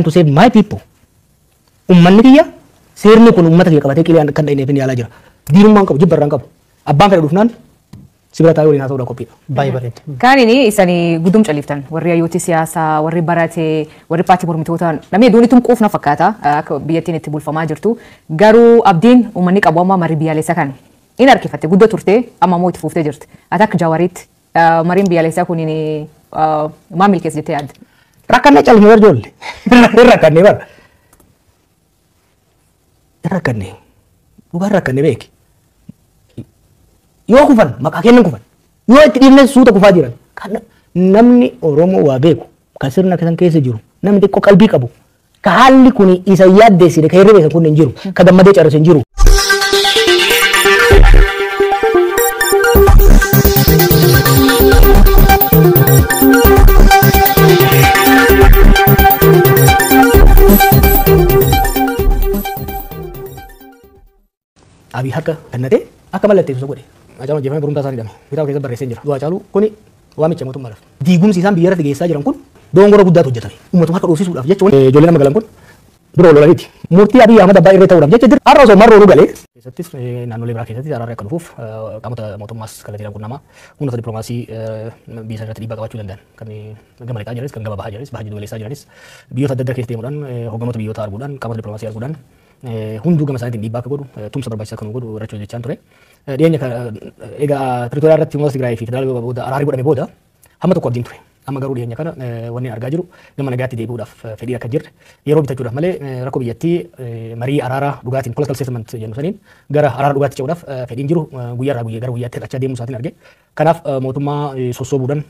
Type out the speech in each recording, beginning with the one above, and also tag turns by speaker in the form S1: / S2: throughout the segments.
S1: to save my people. Ummanni kiyya seerni kun ummata kiyya qabatee qiliyaan kan dha'ineef ni yaalaa jira. Diinummaan qabu jibbarraan qabu. Abbaan fedha dhufnaan sibira taa'ee waliin haasa'uudha qophiidha. Baay'ee bareeda.
S2: Kan inni isanii guddum califtan warri hayyooti siyaasaa warri baratee warri paartii mormitoota namni hedduun quufna fakkaata akka biyyattiin itti bulfamaa jirtu garuu abdiin uummanni qabu amma marii biyyaalessaa kan in harkifatte guddoo turte amma immoo itti fuuftee jirti. Ati akka Jawaaritti mariin biyyaalessaa kun maal milkeessa jettee yaadda?
S1: Rakkanne calme bar jolle. Rakkanne bar. Rakkanne. Dhugaa rakkanne beeki. Yoo kufan maqaa kennan kufan. Yoo itti dhiibne suuta kufaa jiran. Namni Oromoo waa beeku kan sirna kan keessa jiru namni xiqqoo qalbii qabu. Ka haalli kun isa yaaddeessine ka hirribeessan kun hin jiru. Ka gammadee carrase hin jiru. Abiyyi harka kennatee akka mallatteessu godhe. Ajaan hojjetamee barumsa isaanii hidhame. Kitaaba keessatti barreessee jira. Du'aa caaluu kuni waamicha mootummaadhaaf. Diigumsi isaan biyya irratti geessaa jiran kun dogongora guddaatu hojjetame. Uummatuma harka dhoofisuudhaaf jecha ijoolleen amma galan kun dura lolaniiti. Murtii Abiyyi Ahmad abbaa irree ta'uudhaaf jecha har'a osoo marroo nu galee. Keessattis naannolee biraa keessatti araarri akka dhufuuf qaamota mootummaas kallattiidhaan qunnamaa humnoota dippiloomaasii biyya sana irratti dhiibbaa qabaachuu danda'an kan gama lixaa jiranis kan gama bahaa jiranis bahaa jiddugaleessaa jiranis biyyoota adda addaa keessa deemuudhaan hogganoota biyyoota arguudhaan qaamota dippiloomaasii arguudhaan hunduu gama isaaniitiin dhiibbaa akka godhu tumsa barbaachisaa kan godhu irratti hojjechaa ture. Dhiyeenya egaa Piretooriyaa irratti uummata Tigraay fi federaala booda araarri godhame booda hamma tokko abdiin ture. Amma garuu dhiyeenya kana wanni argaa jiru gama nagaatti deebi'uudhaaf fedhii akka jirre yeroo bitachuudhaaf malee rakkoo biyyattii marii araaraa dhugaatiin political settlement jennu saniin gara araara dhugaatti ce'uudhaaf fedhiin jiru guyyaarraa gara guyyaatti hir'achaa deemuu isaatiin arge. Kanaaf mootummaa sossoobuudhaan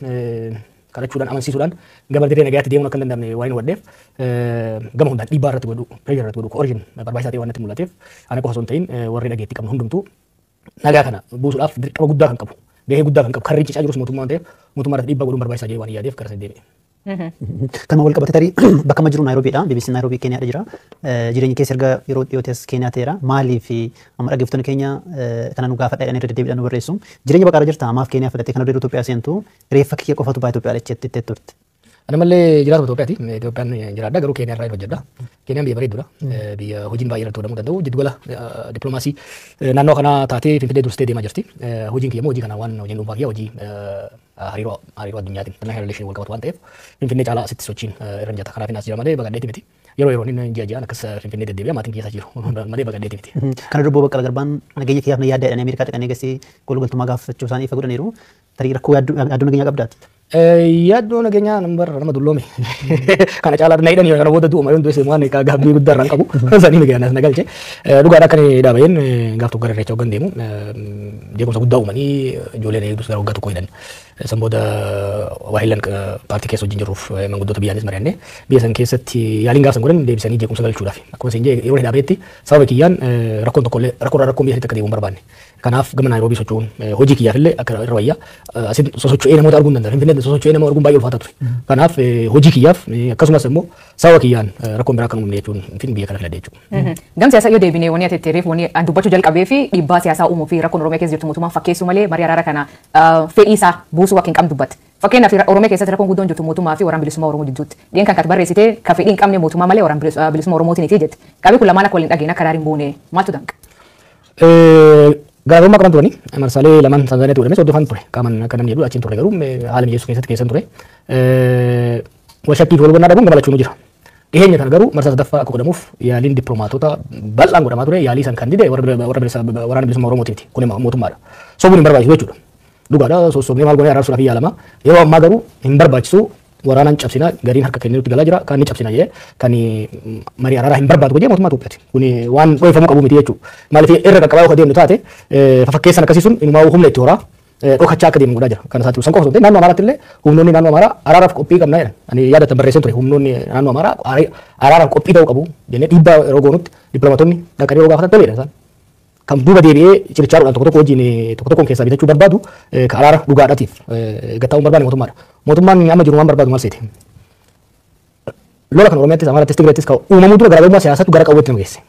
S1: kadhachuudhaan amansiisuudhaan gama dirree nagaatti deemuun akka hin danda'amne waan hin waddeef gama hundaan dhiibbaa irratti godhu pireeshar irratti godhu koorjin barbaachisaa ta'e waan natti mul'ateef ani qofa osoo hin ta'in warri dhageettii qabnu hundumtuu nagaa kana buusuudhaaf dirqama guddaa kan qabu gahee guddaa kan qabu karri cicaa jirus mootummaa waan ta'eef mootummaa irratti dhiibbaa godhuun barbaachisaa jedhee waan yaadeef gara sana deebi'e.
S3: Kan wal qabate tarii bakka ma jiru Naayiroobiidha. BBC Naayiroobii Keeniyaadha jira. Jireenya keessa erga yeroo dhiyootes Keeniyaa ta'eera. Maaliif amma dhaggeeffattoonni keenya kana nu gaafadha jedhanii irra deddeebiidhaan nu barreessu. Jireenya baqaara jirta maaf Keeniyaa filattee kana dura Itoophiyaa seentu reeffa kiyya qofatu baay'ee Itoophiyaa jettee itti turte.
S1: Ana malee jiraatu Itoophiyaati. Itoophiyaan jiraadha garuu Keeniyaa irraa hojjedha. Keeniyaan biyya bareedduudha. Biyya hojiin baay'ee irratti hodhamuu danda'u. Jiddugala dippiloomaasii naannoo kana taatee Finfinnee dursitee deemaa jirti. Hojiin kiyya immoo hojii kana waan hojiin dhuunfaa kiyya hojii hariiroo addunyaatiin international relation wal qabatu waan ta'eef Finfinnee caalaa asitti sochiin irra hin jata. Kanaaf as jira malee baqadheetti miti. Yeroo yeroon inni ji'a ji'aan akkas Finfinnee deddeebi'a maatiin keessa jiru malee baqadheetti miti.
S3: Kana dubboo Baqqala Garbaan nageenya kiyyaaf na yaadda jedhanii Ameerikaa dhaqanii eegasii golgoltummaa gaafachuu isaanii ifa godhaniiru. Tarii rakkoo yaaddoo nageenyaa qabdaati.
S1: Yaaddoo nageenyaa nama dulloome. Kana caalaa na hidhanii kana booda du'uma yoon du'e waan gaabbii guddaa irraan qabu. Sanii nageenyaas na galche. Dhugaadhaa akka dhaabeen gaaf tokko gara irreecha hoggan deemu jeequmsa guddaa uumanii ijoolleen eegdus gara waggaa tokko hidhan. San booda waahilan paartii keessa wajjin jiruuf manguddoota biyyaanis mari'annee biyya san keessatti yaaliin gaafsan godhan deebisanii jeequmsa galchuudhaaf. Akkuma isin jee yeroo dhaabeetti sababa kiyyaan rakkoon tokkollee rakkoon biyya akka deemu barbaanne. Kanaaf gama Naayiroobii socho'uun hojii kiyyaaf illee akka irra wayyaa asin sosocho'ee namoota arguun danda'a. Finfinnee sosocho'ee nama arguun baay'ee ulfaataa ture. Kanaaf hojii kiyyaaf akkasumas immoo sababa kiyyaan rakkoon biraa kan uumne jechuun biyya kana filadhe jechuudha.
S2: Gam siyaasaa yoo deebinee wanni ati ittiin wanni dubbachuu jalqabee fi dhiibbaa siyaasaa uumuu fi rakkoon Oromiyaa keessa jirtu mootummaan fakkeessu malee marii araara kana fedhii isaa buusuu akka hin qabne dubbatte. Fakkeenyaaf Oromiyaa keessatti rakkoon guddoon jirtu mootummaa fi waraana bilisummaa Oromoo jidduutti. Dhiyen kan barreessite ka fedhii hin qabne mootummaa malee waraana bilisummaa Oromootiin jette. Qabii kun lamaan akka waliin dhageenya akka daariin buune maaltu danqa?
S1: Gaarummaa qaban turani marsaalee lamaan Tanzaaniyaatti godhame soddofan ture qaaman akka namni jedhu achiin ture garuu haala mijeessuu keessatti keessan ture walshakkii fi walhubannaa dhabuun gamalachuun jira. Dhiyeenya kana garuu marsaa sadaffaa akka godhamuuf yaaliin dippiloomaatota bal'aan godhamaa ture yaalii san kan dide waraana bilisummaa Oromootiiti kun mootummaadha. Sobuun hin barbaachisu jechuudha. Dhugaadha sossobnee maal goonee araarsuudhaaf yaalamaa yeroo ammaa garuu hin barbaachisu waraanaan cabsinaa gariin harka kennuutti galaa jira kan ni cabsina jedhee kan marii araaraa hin barbaadu jedhee mootummaa Itoophiyaati. Kun waan dhoofamuu qabu miti jechuudha. Maaliif irra qaqqabaa akka deemnu taate fakkeessan akkasii sun inumaa humna itti horaa dhokachaa akka deemu godhaa jira. Kan isaatti san qofa ta'e naannoo Amaaraatti illee humnoonni naannoo Amaaraa araaraaf qophii qabna jedhan. Ani yaadatan barreessan ture humnoonni naannoo Amaaraa araaraaf qophii ta'uu qabu jennee dhiibbaa yeroo goonutti dippiloomaatonni dhaqanii yeroo gaafatan toleedha isaan. Kan duuba deebi'ee cirichaa tokko tokko wajjin tokko tokkoon keessaa bitachuu barbaadu ka araara dhugaadhaatiif gattaa'uun barbaade mootummaadha. Mootummaan amma jiru waan barbaadu maal seete. Lola kan Oromiyaattis Amaaraattis Tigraayittis ka uumamuu dura garaagarummaa siyaasaatu gara qawweetti nu geesse.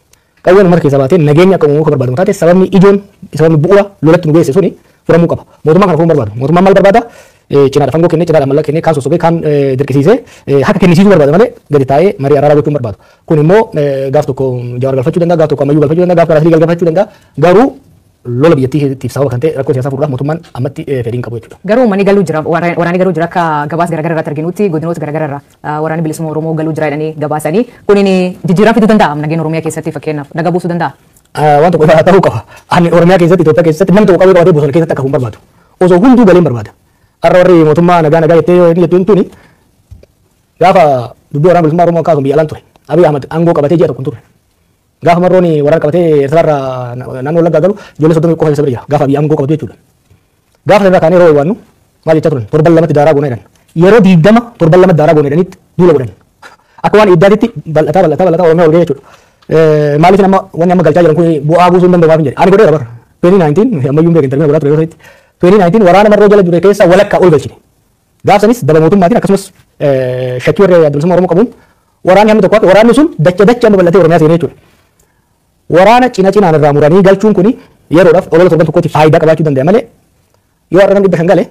S1: Qawween uummata keessaa baatee nageenya akka uumamuu kan barbaadamu taate sababni ijoon sababni bu'uura lolatti nu geesse suni furamuu qaba. Mootummaan kana furamuu barbaadu. Mootummaan maal barbaada? cinaadha fangoo kennee cinaadha mallaqa kennee kaan sossobee kaan dirqisiisee haka kennisiisuu barbaada malee gadi taa'ee marii araaraa gochuun barbaadu. Kun immoo gaaf tokko Jawaar galfachuu danda'a gaaf tokko Ammayyuu galfachuu danda'a gaaf Saaxilee galfachuu danda'a garuu lola biyyattiif sababa kan ta'e rakkoo siyaasaa furuudhaaf mootummaan ammatti fedhiin qabu jechuudha.
S2: Garuu uummanni galuu jira waraanni galuu jira akka gabaasa garaagaraa irratti arginutti godinoota garaagaraa irraa waraanni bilisummaa Oromoo galuu jira jedhanii gabaasanii kunin jijjiirama fiduu danda'a nageenya Oromiyaa keessatti fakkeenyaaf naga buusuu danda'a.
S1: Waan tokko irraa ta'uu qaba. Ani Oromiyaa keessatti Itoophiyaa keessatti namni tokko qabee qabatee bosona keessatti akka hin barbaadu. Osoo hunduu galeen barbaada. Har'a warri mootummaa nagaa jettee inni jettuun tuni gaafa dubbii waraana bilisummaa Oromoo kaasuun biyya alaan ture. Abiyyi Ahmad aangoo qabatee ji'a tokko hin turre. Gaafa marroon waraana qabatee Eertiraarraa naannoo Wallaggaa galu ijoollee 30 qofa keessa bira jira. Gaafa Abiyyi aangoo qabatu jechuudha. Gaafa irraa kaanee yeroo waannu maal jechaa turan torban lamatti daaraa goonee jedhan. Yeroo 20 torban lamatti daaraa goonee jedhanitti duula godhan. Akka waan iddaatitti bal'ataa Oromiyaa ol ga'ee jechuudha. Maaliif nama wanni amma galchaa jiran kun bu'aa buusuu hin danda'u waan jedhe. Ani godheera bara. 2019 ammayyuu beekan tarmee godhaa ture yeroo sanitti. 2019 waraana marroo jala ture keessa walakkaa ol galchine. Gaafa sanis daba mootummaatiin akkasumas shakkii warra bilisummaa Oromoo qabuun waraanni hamma tokko waraanni sun dacha amma bal'atee Oromiyaa seenee jechuudha. Waraana cinaan irraa muranii galchuun kuni yeroodhaaf olola torban tokkotti faayidaa qabaachuu danda'a malee yoo har'a namni dhibba shan gale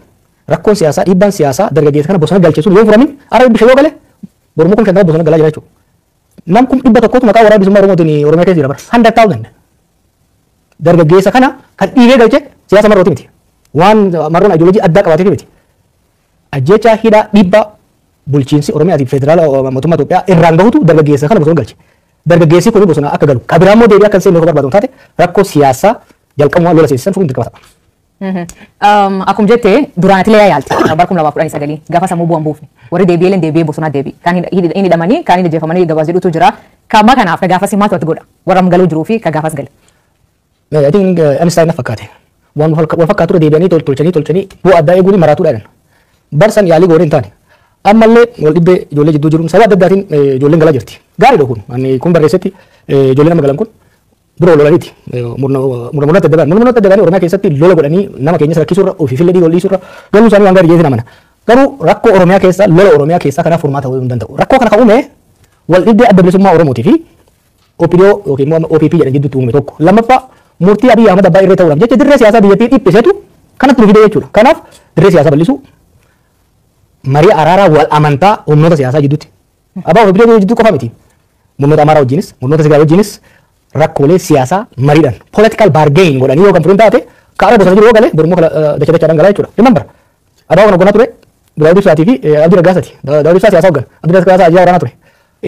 S1: rakkoon siyaasaa dhiibbaan siyaasaa dargaggeessa kana bosona galchee sun yoo furamin har'a dhibba shan yoo gale borumuu kun shantama bosona galaa jira jechuudha. Nam kun dhibba tokkotu maqaa waraana bilisummaa Oromootiin Oromiyaa keessa jira bara 100,000 dargaggeessa kana kan dhiibee galchee siyaasa marrooti miti waan marroon ideoloojii addaa qabaatee miti ajjeechaa hidhaa dhiibbaa bulchiinsi Oromiyaatiif federaala mootummaa Itoophiyaa irraan gahutu dargaggeessa kana bosona galche. Dargaggeessi kun bosona akka galu kabiraan immoo deebii akka hin seenne yoo barbaadamu taate rakkoo siyaasaa jalqabumaa lola seesisan furuun dirqama ta'a.
S2: Akkuma jettee duraan ati leeyaa yaalti bara 2019 gaafa sammuu bu'an buufne warri deebi'ee deebi'ee bosonaa deebi'e kan hin hidhamanii kan hin ajjeefamanii gabaas jedhutu jira kamma kanaaf ka gaafas maatu ati godha warra galuu jiruu fi ka gaafas gale.
S1: I think Einstein na fakkaate waan wal fakkaatu deebi'anii tolchanii bu'aa addaa eeguun maraatuudha jedhan barsan yaalii goonee hin taane ammallee wal dhibbee ijoollee jidduu jiru sababa adda addaatiin ijoolleen galaa jirti gaariidha kun ani kun barreessetti ijoolleen nama galan kun dura lolaniiti murnoota adda addaan murnoota adda addaan Oromiyaa keessatti lola godhanii nama keenyas rakkisuurra ofiifillee dhiigoo dhiisuurra galuu isaanii waan gaarii jeetiin amana garuu rakkoo Oromiyaa keessa lola Oromiyaa keessa kanaaf furmaata ta'uu hin danda'u rakkoo kana kan uume wal dhibbee adda bilisummaa Oromootii fi OPDO yookiin immoo OPP jedhan gidduutti uume tokko lammaffaa murtii Abiyyi Ahmad abbaa irree ta'uudhaaf jecha dirree siyaasaa biyyattii dhiphiseetu kanatti nu fide jechuudha kanaaf dirree siyaasaa bal'isuu marii araaraa wal amantaa humnoota siyaasaa gidduutti abbaa OPDO jidduu qofa miti humnoota Amaaraa wajjinis humnoota Tigraay wajjinis rakkoolee siyaasaa mariidhaan political bargain godhanii yoo kan furuun taate kaara bosona jiru yoo gale borummoo dachaadhaan galaa jechuudha remember abbaa kana gonaa ture Daawud Ibsaatii fi Abdii Raggaasati Daawud Ibsaa siyaasaa hoggan Abdii Raggaasaa ajaa waraanaa ture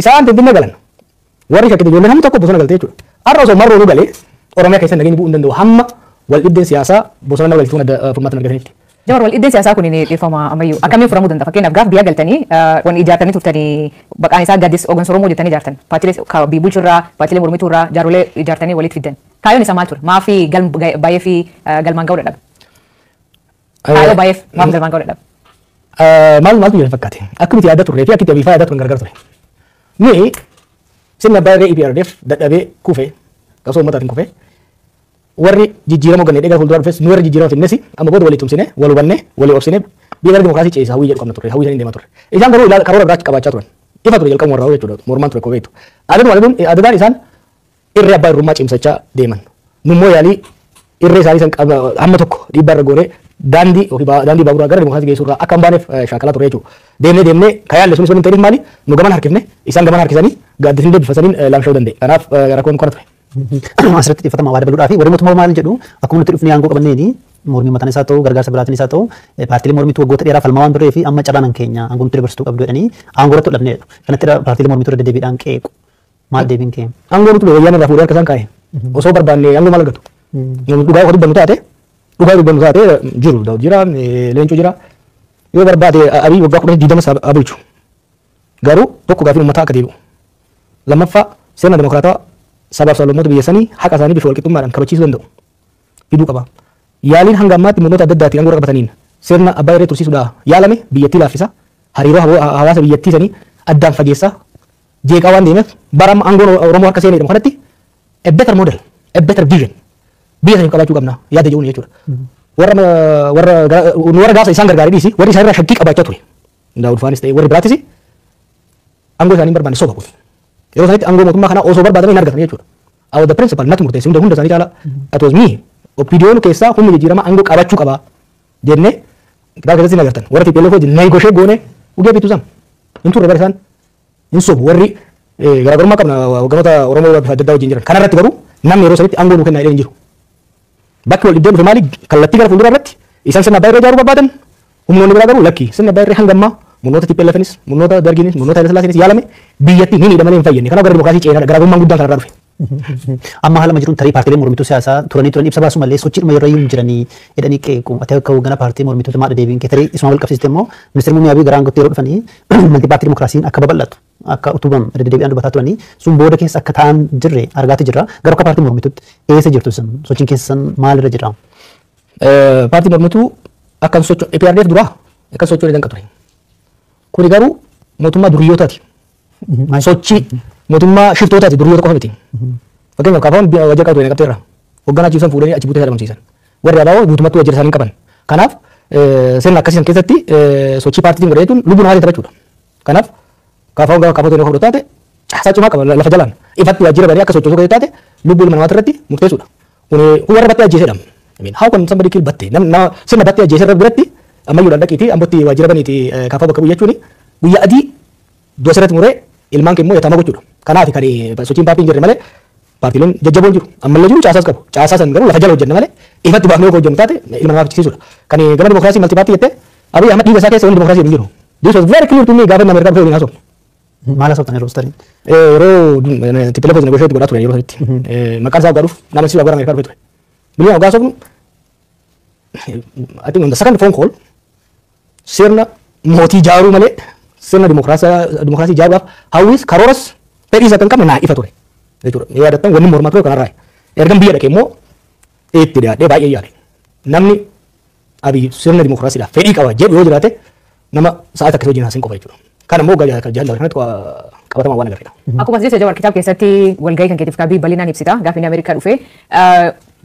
S1: isaan tintinne galan warri shakkite ijoollee namni tokko bosona galte jechuudha har'a osoo marroo nu galee Oromiyaa keessa nageenyi bu'uu hin danda'u hamma wal dhibdeen siyaasaa bosona nama galchuun adda furmaata argatanitti.
S2: Jawaar wal dhibdeen siyaasaa kun dhiifama ammayyuu akkamiin furamuu danda'a fakkeenyaaf gaaf biyyaa galtanii waan ijaartanii turtanii baqaan isaa gaddis hooggansa Oromoo jettanii ijaartan paartiilee biyya bulchurraa paartiilee mormituurraa jaarolee ijaartanii walitti fiddan kaayyoon isaa maal ture maafii baay'ee fi galmaan ga'uu dadhabe. Kaayyoo baay'eef maaf galmaan ga'uu dadhabe.
S1: Maaltu jedhan fakkaate akkamitti yaada turree fi akkitti abiifaa yaada turan gargar ture. Ni sirna baay'ee EPRDF dadhabee kuufee qabsoo uummataatiin kuufee warri jijjiirama hogganee dheegaa fuuldura dhufes nu warri jijjiirama finnes amma booda walii tumsine wal hubannee walii obsine biyya gara dimokiraasii ceesisa hawwii jedhu qabna ture hawwii saniin deemaa ture isaan garuu karoora biraachi qabaachaa turan ifa ture jalqabu warraa jechuudha mormaan ture kobeetu adadaan isaan irree abbaa irrummaa cimsachaa deeman nummoo yaalii irree isaanii san hamma tokko dhiibbaa irra goonee daandii baaburaa gara dimokiraasii geessuurraa akka hin baaneef shaakalaa ture jechuudha deemnee kayaalle sunis waliin ta'iniif maali nu gaman harkifne isaan gaman harkisanii gaaddisiin deebifasaniin laamsha'uu danda'e kanaaf rakkoon kana ture.
S3: Asirratti xiyyeeffatamaa waa dabaluudhaa fi warri mootummaa maal jedhu akkuma nuti dhufnee aangoo qabanneeni mormii mataan isaa ta'u gargaarsa biraatiin isaa ta'u paartiilee mormituu waggoota dheeraa falmaa waan turee fi amma carraan keenya aangoo nuti dabarsuu qabdu jedhanii aangoo irratti hodhamneedha. Kanatti paartiilee mormituu irra deddeebiidhaan qeequ. Maal deebiin kee?
S1: Aangoo nuti wayyaana irraa fuudhee harka isaan kaa'e. Osoo barbaanne aangoo maal argatu? Dhugaa yoo dubbannu taate jiru daawud jira leencoo jira yoo barbaade Abiyyi waggaa 10 abulchu garuu tokko gaafiin uummataa akka deebi'u. Lammaffaa sirna dimokiraataa sabaaf sablammoota biyya sanii haqa isaanii bifa walqixxummaadhaan kabachiisuu danda'u fiduu qaba. Yaaliin hanga ammaatti humnoota adda addaatiin aangoo qabataniin sirna abbaa irree tursiisuudhaaf yaalame biyyattii laaffisa hariiroo hawaasa biyyattii sanii addaan fageessa jeeqaa waan deemeef bara aangoon Oromoo harka seenee kanatti a better model a better vision biyya sanii qabaachuu qabna yaada jedhuun jechuudha. Warra gaafa isaan gargaaree dhiisi warri isaan irraa shakkii qabaachaa ture Daawud Faanis ta'e warri biraatis aangoo isaanii hin barbaanne soba kun. Yeroo sanitti aangoo mootummaa kana osoo barbaadame hin argatan jechuudha. I was the principal natti murteesse hunda isaanii caala that was me. OPDO'n keessaa humni jijjiirama aangoo qabachuu qaba jennee kitaaba keessatti nagartan warra TPLF wajjin negoshee goone ulee bitu sam hin turre bara isaan hin sobu warri garaagarummaa qabna hogganoota Oromoo bifa adda addaa wajjin jiran kanarratti garuu namni yeroo sanitti aangoo nuu kennaa jedhee hin jiru. Bakki wal dhibdee dhufe maali kallattii gara fuuldura irratti isaan sirna abbaa irree ijaaruu barbaadan humnoonni biraa garuu lakki sirna abbaa irree hangammaa humnoota TPLFnis humnoota Dargiinis humnoota Hayila Sillaaseenis yaalame biyyatti ni miidhamanii hin fayyadne kanaaf gara dimokiraasii ceenaadha garaagarummaan guddaan kanarraa dhufe.
S3: Amma haala jiruun tarii paartiilee mormituu siyaasaa turanii ibsa baasu malee sochiidhuma yeroo iyyuu jiranii jedhanii qeequ ati akka hoogganaa paartii mormituu maadha deebiin kee tarii isuma wal qabsiiste immoo ministeerri muummee Abiyyi gara aangootti yeroo dhufanii maltii paartii dimokiraasiin akka babal'atu akka utubam deddeebi'aan dubbataa turanii sun booda keessa akka ta'an jirre argaati jirra garuu akka paartii mormituutti eessa jirtu sun sochiin keessan maalirra jira?
S1: Paartii mormituu akkan sochoo EPRDF duraa akkan sochoo danqa ture. Kuni garuu mootummaa duriyootaati. Sochii mootummaa shiftootaati duriyoota qofa miti. Fakkeenyaaf kaafaawwan wajjira qabatu hin qabteerra. Hoogganaa ciibsan fuudhanii achi buutee dhabamsiisan. Warri abaaboo guutummaatti wajjira isaanii qaban. Kanaaf sirna akkasiin keessatti sochii paartiin godhee jechuun lubbuun haala taphachuudha. Kanaaf kaafaawwan gaafa kaafatoo yoo taate caasaa cimaa qaba lafa jalaan ifatti wajjira banii akka sochoosuu godhee taate lubbuu ilma namaati irratti murteessuudha. Kun warra battee ajjeesedha. How can somebody kill battee? Sirna battee ajjeesee biratti ammayyuudhaan dhaqiitii ambootti wajjira baniiti kaafaa bakka buyyachuuni guyyaa adii doosirratti muree ilmaan keemmoo yatamaa gochuudha. Kanaaf kan sochiin paartiin jirre malee paartiileen jajjaboon jiru ammallee jiru caasaas qabu caasaa san garuu lafa jala hojjenna malee ifatti baafnee hojjennu taate ilma namaaf cisiisuudha. Kan gama dimokiraasii malti paartii jettee Abiyyi Ahmad dhiiga isaa keessa wanni dimokiraasii hin jiru. This was very clear to me gaafa inni Ameerikaa dhufee waliin haasofne.
S3: Maal haasoftan yeroo tarii?
S1: Yeroo TPLF wajjin negosheetti godhaa ture yeroo sanitti maqaan isaa godhuuf nama si gara Ameerikaa dhufee ture. Biliyaan hoggaa haasofnu I think on the second phone call sirna mootii ijaaruu malee sirna dimokiraasii ijaaruudhaaf hawwis karooras fedhii isa kan qabne naa ifa ture. Yaadattan wanni mormaa ture kanarraa ergan biyya dhaqee immoo itti dhiyaadhee baay'ee yaade namni Abiyyi sirna dimokiraasiidhaaf fedhii qaba jedhu yoo jiraate nama sa'aatii akkasii wajjin haasiin qofa jechuudha. Kan immoo jaalala kanatti qabatamaa waan agarreedha.
S2: Akkuma asirratti Jawaar kitaaba keessatti walgahii kan keetiif Abiyyi bal'inaan ibsita gaafa inni Ameerikaa dhufe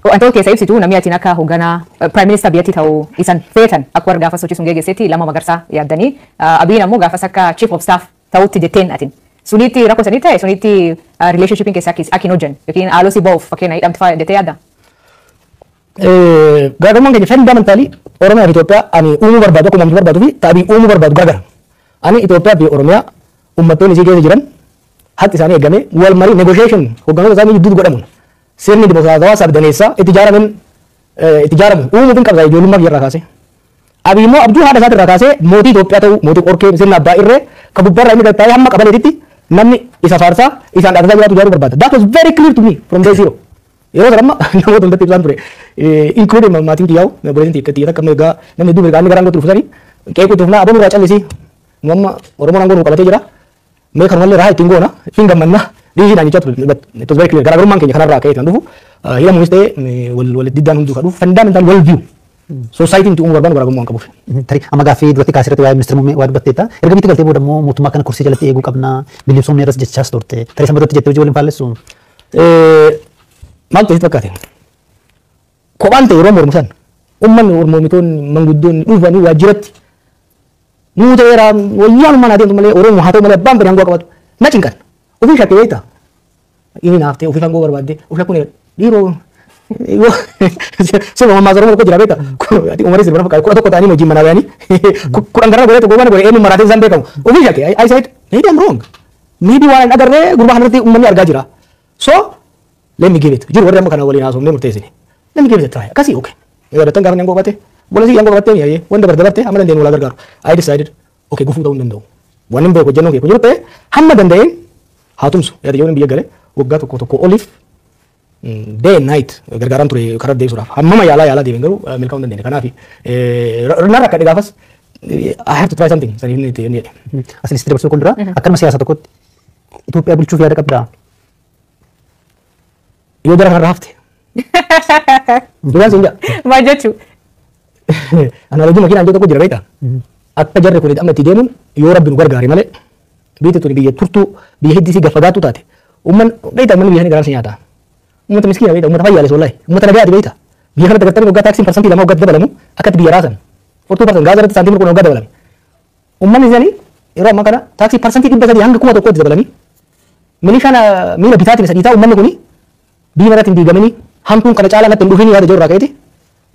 S2: wantoota keessa ibsitu namni atiin akka hoogganaa Prime Minister biyyattii ta'uu isan feetan akka warra gaafa sochii sun geggeessetti Lammaa Magarsaa yaaddanii Abiyyiin ammoo gaafas akka Chief of Staff ta'utti jetteen atiin. Sunitti rakkoo sanii ta'e sunitti relationshipiin keessa akkin hojjan yookiin haaloo si ba'uuf fakkeenya hidhamti fa'aa jettee yaadda?
S1: Garaagarummaan keenya fundamentally Oromiyaa fi Itoophiyaa ani uumuu barbaadu akkuma uumamtu barbaaduu fi Abiyyi uumuu barbaadu gargar. Ani Itoophiyaa fi Oromiyaa uummattoonni isii keessa jiran haqi isaanii eegame wal marii negotiation hoogganoota isaanii gidduutti godhamuun sirni dimokiraatawaa sabdaneessaa itti ijaaramu uumuutiin qabsa ijoollummaa biyya irraa kaase. Abiyyi immoo abjuu haadha isaati irraa kaasee mootii Itoophiyaa ta'uu mootii qorkee sirna abbaa irree kan gubbaarraa inni gattaa'ee hamma qabaleetitti namni isa faarsaa isaan dhaabbataa jiraatu ijaaruu barbaada. That was very clear to me from day zero. Yeroo sana amma namoota hundatti ibsaan ture. Including maatiin kiyyaa'u boleetiin xiqqatti akka meegaa namni hedduu mirgaan garaa gootu dhufsanii qeequu tuufnaa aboo nurraa callisii nu amma Oromoon aangoo nu qabatee jira. Mee kanumallee rahaa ittiin goona ittiin gammannaa dhiisii naan jechaa ture. It was very clear garaagarummaan keenya kanarraa ka'ee kan dhufu hidhamuunis ta'ee wal diddaan hunduu kan dhufu fundamental well view. Societiin uumuu barbaadu garaagarummaa qabuuf.
S3: Tarii amma gaaffii duratti kaasirratti waa'ee ministeera muummee waa dubbatteetta. Erga bitti galtee booda immoo mootummaa kana kursii jalatti eeguu qabna bilisoomni irras jechaas turte. Tarii sama duratti jettee hojii waliin faalleessu.
S1: Maal ta'eef fakkaate? Kophaan ta'e yeroo mormu san uummanni mormitoonni manguddoonni dhufanii waajjiratti nuu ta'eera wayyaan mana adeemtu malee Oromoo haa ta'u malee abbaan fedhe hangoo qabatu na cinqan ofii shakkee beekta inni naaf ta'e ofii hangoo barbaadde ofii shakkuun dhiiroo sirba mammaa Oromoo tokko jira beekta umarii sirba fakkaate kudha tokko ta'anii wajjin manaa bayanii kudhan garraa godhee tokko godhe eenyu maraatiin isaan beekamu ofii shakkee I said maybe I'm wrong maybe waan hin agarree gurbaa kanarratti uummanni argaa jira so let me give it jiru warri amma kana waliin haasofnee murteessine let me give it a try akkasii okay yaadattan gaafa hangoo qabate bolasi hangoo qabattee yaa'ee wanda bardabarte amma dandeenyu walaa gargaaru I decided okay gufuu ta'uu hin danda'u waan hin beeku hojjennoo kee jiru ta'e hamma danda'een haa tumsu yaada yoo biyya gale waggaa tokko oliif day and night gargaaraan ture karaa deebisuudhaaf hammama yaalaa deebiin garuu milkaa'uu hin dandeenye kanaaf narra akka gaafas I have to try something saniif inni itti jedhe.
S3: Asinitti dabarsuu kun dura akkanuma siyaasa tokkotti Itoophiyaa bulchuuf yaada qabdaa?
S1: Yoo jara kanarraa hafte. Duraan siin jaa.
S2: Maal jechuu?
S1: Analoojii makiinaa iddoo tokko jira beektaa? Akka jarri kun amma itti deemuun yoo rabbi nu gargaare malee biyyi tuni biyya turtuu biyya heddii si gaffagaatu taate uummanni beektaa uummanni biyya garaan si nyaata. Uummata miskiina beektaa uummata fayyaalee wallahi uummata nagaati beektaa. Biyya kanatti agartanii waggaa taaksiin parsantii lama waggaatti dabalamu akkatti biyya raasan. Fortuu parsan gaazaa irratti saantiimii kun waggaa dabalame. Uummanni isaanii yeroo ammaa kana taaksii parsantii 300 hanga 1000 dabalanii milishaan miila bitaatiin isa dhiitaa uummanni kuni biyya irratti hin diigamanii hamtuun kana caalaa natti hin dhufiin yaada jirurraa ka'eeti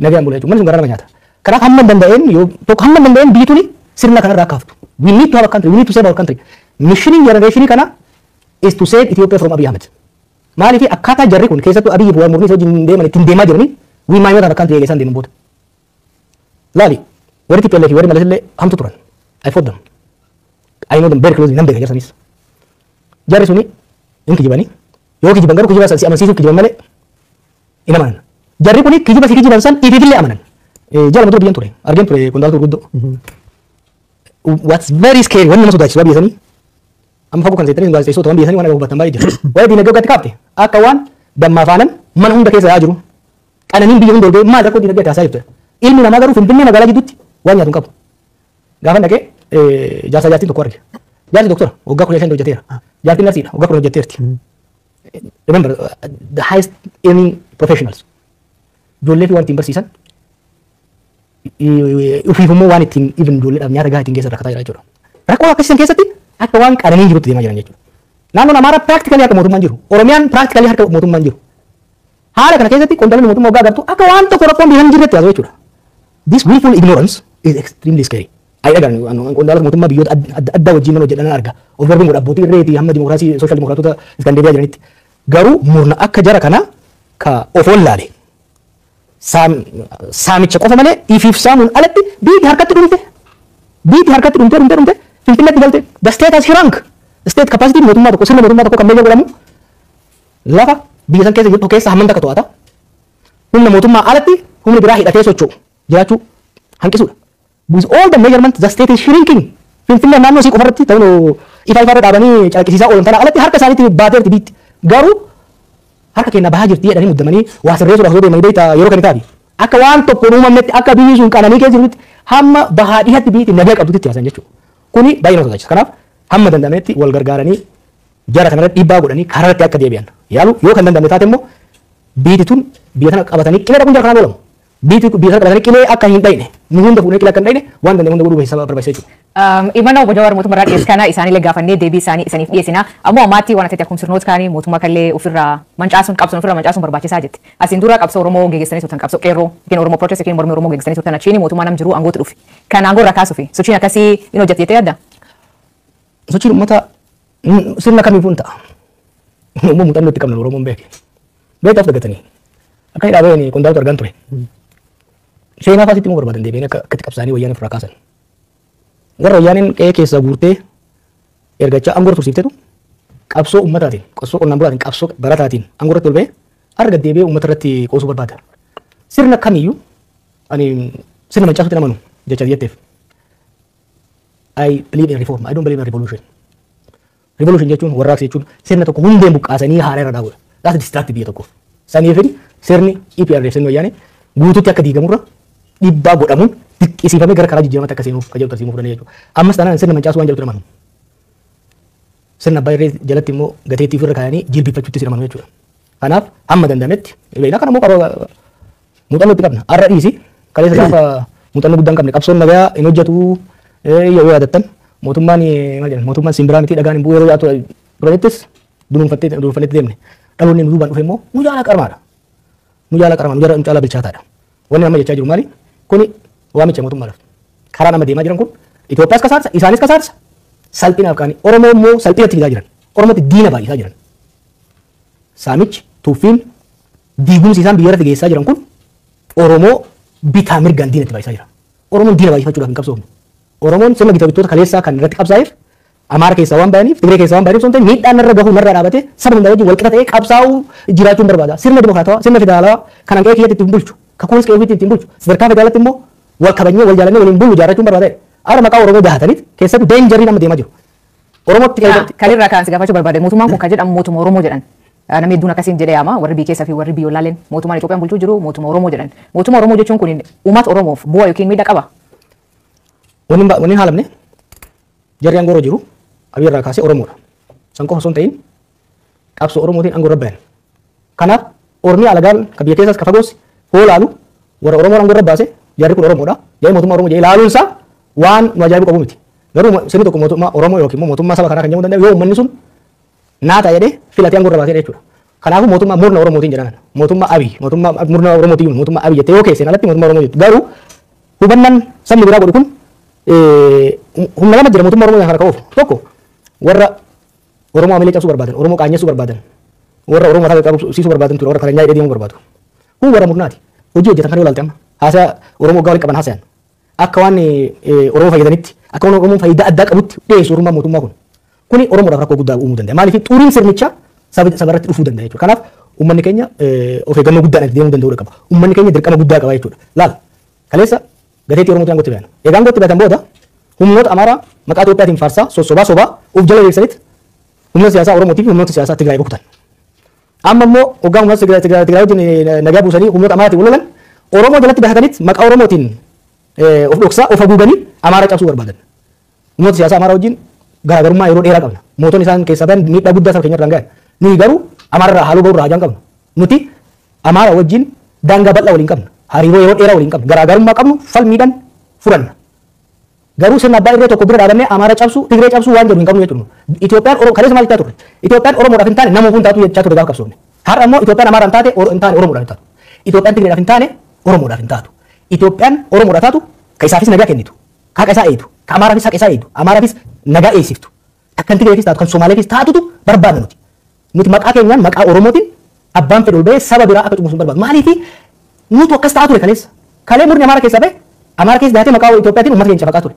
S1: nagaan bula jechuudha. Uummanni sun garaa nama nyaata. Kanaaf hamma danda'een tokko hamma danda'een biyyi tuni sirna kanarraa kaaftu. We need to have a country. We need to save our country. Missioning generation kana is to save Ethiopia from Abiyyi Ahmed. Maaliif akkaataa jarri kun keessattuu Abiyyi bu'aa murni wajjin deeman ittiin deemaa jiranii we might not have a country eegeessaan deeman booda. Laali warri TPLF warri malasillee hamtu turan. I fought them. I know them very closely nan beeka jarsanis. Jarri suni hin kijibanii yoo kijiban garuu kijiba si amansiisuuf kijiban malee hin amanan. Jarri kuni kijiba si kijiban san ifiifillee amanan. Jala matuu biyyan ture argeen ture qondaaltota gurguddoo. What's very scary wanni nama sodaachisu waa biyya sanii amma fagoo kan seetanii gaazexeessota waan biyya sanii waan hubatan baay'ee jira. Waa'ee diinagdee waggaatti kaafte akka waan dammaa faanan mana hunda keessa yaa jiru. Qananiin biyya hunda olga'ee maal rakkoo diinagdee taasaa jirtu. Ilmi namaa garuu finfinnee magaalaa gidduutti waan nyaatu hin qabu. Gaafa dhaqee jaarsa jaartiin tokko arge. Jaarsi doktora waggaa 15 hojjeteera. Jaartiin narsiidha waggaa 10 hojjetteerti. Remember the highest earning professionals. Ijoollee fi waan ittiin barsiisan ufiifummoo waan ittiin even ijoolleedhaaf nyaata gahaa ittiin keessa rakkataa jira jechuudha. Rakkoo akkasiisan keessatti akka waan qananii jirutti deemaa jiran jechuudha. Naannoon Amaaraa practically akka mootummaan jiru. Oromiyaan practically harka mootummaan jiru. Haala kana keessatti qondaalonni mootummaa waggaa agartu akka waan tokko rakkoon biyya hin jirretti haasa'u jechuudha. This willful ignorance is extremely scary. Ay dhagaan qondaalota mootummaa biyyoota adda wajjin nama jedhan arga. Of darbiin godha abbootii irreetii hamma dimokiraasii sooshaal dimokiraatota Iskandeebiyaa jiranitti. Garuu murna akka jara kana ka ofoon laale. Saamicha qofa malee ifiif saamuun alatti biiti harkatti dhumte. Biiti harkatti dhumte finfinneetti galte. The state has shrunk. State capacity mootummaa tokko sirna mootummaa tokko kan meeshaa godhamu lafa biyya san keessa jirtu keessa hamman takka to'ata. Humna mootummaa alatti humni biraa hidhatee socho'u jiraachuu hanqisuudha. With all the measurements the state is shrinking. Finfinnee naannoo isii qofarratti ta'uu ifa ifaarra dhaabanii calaqqisiisaa oolan tana alatti harka isaaniitti baateerti biitti. Garuu harka keenya bahaa jirti jedhanii muddamanii waa sirreessuudhaaf yoo deemanii beektaa yeroo kan taati. Akka waan tokko uumamnetti akka biyyi sun qananii keessa jirtutti hamma bahaa dhihatti biitti nagaa qabdutti haasan jechuudha. Kuni baay'ee nama sodaachisa. Kanaaf hamma danda'ametti wal gargaaranii jara kanarratti dhiibbaa godhanii karaatti akka deebi'an yaalu yoo kan danda'ame taate immoo biitti tun biyya tana qabatanii qilee dhabuun jara kanaan oolamu. Biitti biyya tana qabatanii qilee akka hin dhayne nu hunda fuudhee qilee akka hin dhayne waan danda'e hunda godhuu barbaachisa jechuudha.
S2: Imana Obbo Jawaar mootummaa irraa dhiyeessu kana isaaniillee gaafannee deebii isaanii isaniif dhiyeessina. Ammoo ammaatti waan ati akkuma sirnoota kaanii mootummaa kallee ofirraa mancaasuun qabsoon ofirraa mancaasuun barbaachisaa jetti. Asiin dura qabsoo Oromoo geggeessanii turtan qabsoo qeerroo yookiin Oromoo protest yookiin mormii Oromoo geggeessanii turtan achiin mootummaa nam jiru aangootti dhufe. Kan aangoo irraa kaasuuf sochiin akkasii hin hojjette jettee yaadda?
S1: Sochiin uummata sirna kamiifuu hin ta'a. Uumama muuxannoo itti qabna Oromoon beeke. Beektaaf dagatanii akka hidhaabeen qondaalota argan ture. Seenaa faasitti immoo barbaadan deebiin akka itti qabsaanii wayyaanii ofirraa kaasan. Warra wayyaaniin qe'ee keessaa guurtee ergachaa aangoo tursiiftetu qabsoo uummataatiin qabsoo qonnaan bulaatiin qabsoo barataatiin aangoo irratti ol ba'ee arga deebi'ee uummata irratti qoosuu barbaada. Sirna kamiyyuu ani sirna mancaasuutti namanu jecha jetteef. I believe in reform. I don't believe in revolution. Revolution jechuun warraaqsa jechuun sirna tokko hundeen buqqaasanii haala irra dhaabudha. That's distract biyya tokkoof. Saniif sirni EPRDF sirni wayyaanee guutuutti akka diigamurra dhiibbaa godhamuun diqqisiifamee gara karaa jijjiiramatti akka seenuuf qajeeltu tarsiimuu fudhanii jechuudha. Ammas taanaan sirna mancaasuu waan jalatti namanu. Sirna abbaa irree jalatti immoo gateettii ofirra kaayanii jilbifachuutti namanu jechuudha. Kanaaf hamma danda'ametti beeknaa kana immoo qaba muuxannoo itti qabna. Har'a dhiisi kaleessa gaafa muuxannoo guddaa hin qabne qabsoon nagaa hin hojjetu yoo yaadattan mootummaan maal jedhan mootummaan simbiraa miti dhagaan hin bu'u yeroo yaatu turanittis dunuunfannetti deemne. Dhaloonni nu duubaan dhufe immoo nu jaala qarmaadha. Nu jaala qarmaa nu jaala bilchaataadha. Wanni amma jechaa jiru maali? Kuni waamicha mootummaadhaaf. Karaa nama deemaa jiran kun Itoophiyaas kasaarsa isaanis kasaarsa salphinaaf kaanii Oromoo immoo salphinatti fidaa jiran. Oromootti diina baay'isaa jiran. Saamichi tuffiin diigumsi isaan biyya irratti geessaa jiran kun Oromoo bitaa mirgaan diinatti baay'isaa jira. Oromoon diina baay'ifachuudhaaf hin qabsoofne. Oromoon sirna gita bittoota kaleessaa kan irratti qabsaa'eef Amaara keessaa waan bayaniif Tigree keessaa waan bayaniif sonte miidhaan irra gahuu narraa dhaabatee saba hundaa wajjin walqixa ta'ee qabsaa'uu jiraachuun barbaada. Sirna dimokiraatawaa sirna federaalawaa kan hanqee kiyyatti ittiin bulchu kakuunis qe'ee ofiitti ittiin bulchu sadarkaa federaalatti immoo wal kabajnee wal jaalannee waliin bullu jaarachuun barbaada. Ara maqaa Oromoo jahataniit keessatti deenjarii nama deemaa jiru. Oromootti
S2: kalirraa kaansi gaafachuu barbaade mootummaan kun kan jedhamu mootummaa Oromoo jedhan. Namni hedduun akkasiin jedhee ama warri biyya keessaa fi warri biyya olaaleen mootummaan Itoophiyaan bulchuu jiru mootummaa Oromoo jedhan. Mootummaa Oromoo jechuun kun uummata Oromoof bu'aa yookiin miidhaa qaba.
S1: Wanni haalamne jarri aangoo jiru Abiyyi irraa kaasee Oromoodha. San qofa osoo hin ta'in qabsoo Oromootiin aangoo irra bayan. Kanaaf Oromii alagaan kan biyya keessaas ka fagoos hoo laalu warra Oromoo aangoo irra baase jarri kun Oromoodha. Jarri mootummaa Oromoo jedhee laaluunsaa waan nu ajaa'ibu qabu miti. Garuu sirni tokko mootummaa Oromoo yookiin mootummaa saba kanaa kan jedhamuu danda'u yoo uummanni sun naata jedhee filatee aangoo irra baasee jechuudha. Kanaafuu mootummaa murna Oromootiin jedhanan mootummaa Abiyyi mootummaa murna Oromootiin mootummaa Abiyyi jettee yoo keesseen alatti mootummaa Oromoo jettu garuu Hubannaan sabni biraa godhu kun humna lama jira mootummaa Oromoo harka oofu. Tokko warra Oromoo amilee cabsuu barbaadan, Oromoo qaanyessuu barbaadan, warra Oromoo mataa qabsiisuu barbaadan ture, warra kareenyaa hidhee deemuu barbaadu. Kun warra murnaati. Hojii hojjetan kan ilaaltan haasaa Oromoo waggaa waliin qaban haasayan. Akka waan Oromoo fayyadanitti, akka waan Oromoo faayidaa addaa qabutti dhiyeessu Oromummaa mootummaa kun. Kuni Oromoodhaaf rakkoo guddaa uumuu danda'a. Maaliif xuriin sirnichaa saba irratti dhufuu danda'a jechuudha. Kanaaf uummanni keenya of eeggannoo guddaan deemuu danda'uu qaba. Uummanni keenya dirqama guddaa qaba jechuudha. Laal kaleessa gateetti Oromoo gotti bayan. Egaan gotti bayan booda humnoota Amaaraa maqaa Itoophiyaatiin faarsaa sossobaa sobaa of jala deebisanitti humnoota siyaasaa Oromootii fi humnoota siyaasaa Tigraay bokutan. Amma immoo hoggaa humnoota Tigraay wajjin nagaa buusanii humnoota Amaaraatiin walolan Oromoo jalatti bahatanitti maqaa Oromootiin of dhoksaa of haguuganii Amaaraa cabsuu barbaadan. Humnoota siyaasaa Amaaraa wajjin garaagarummaa yeroo dheeraa qabna. Mootonni isaan keessaa bahan miidhaa guddaa saba keenya irraan gahan. Nuyi garuu Amaararraa haaloo bahuu irraa hajaan qabna. Nuti Amaaraa wajjin daangaa bal'aa waliin qabna. Hariiroo yeroo dheeraa waliin qabna. Garaagarummaa qabnu falmiidhaan furanna. Garuu sirna abbaa irree tokko bira dhaabannee Amaaraa cabsuu, Tigree cabsuu waan jedhu hin qabnu jechuudha. Itoophiyaan Oromoo kaleessa maal jechaa turre? Itoophiyaan Oromoodhaaf hin taane nama kun taatu jechaa turre gaafa qabsoofne. Har'a immoo Itoophiyaan Amaaraan taate hin taane Oromoodhaaf hin taatu. Itoophiyaan Tigreedhaaf hin taane Oromoodhaaf hin taatu. Itoophiyaan Oromoodhaaf taatu ka isaafis nagaa kennitu. Ka haqa isaa eeyitu. Ka Amaaraafis haqa isaa eeyitu. Amaaraafis nagaa eegsiftu. Kan Tigreefis taatu kan Somaaleefis taatutu barbaadna nuti. Nuti maqaa keenyaan maqaa Oromootiin abbaan fedhe ol bahee saba biraa akka cunqursu barbaadu. Maaliif nuti akkas ta'a ture kaleessa. Kalee murni Amaaraa keessaa bahe Amaaraa keessa daatee maqaa Itoophiyaatiin uummata keenya cafaqaa ture.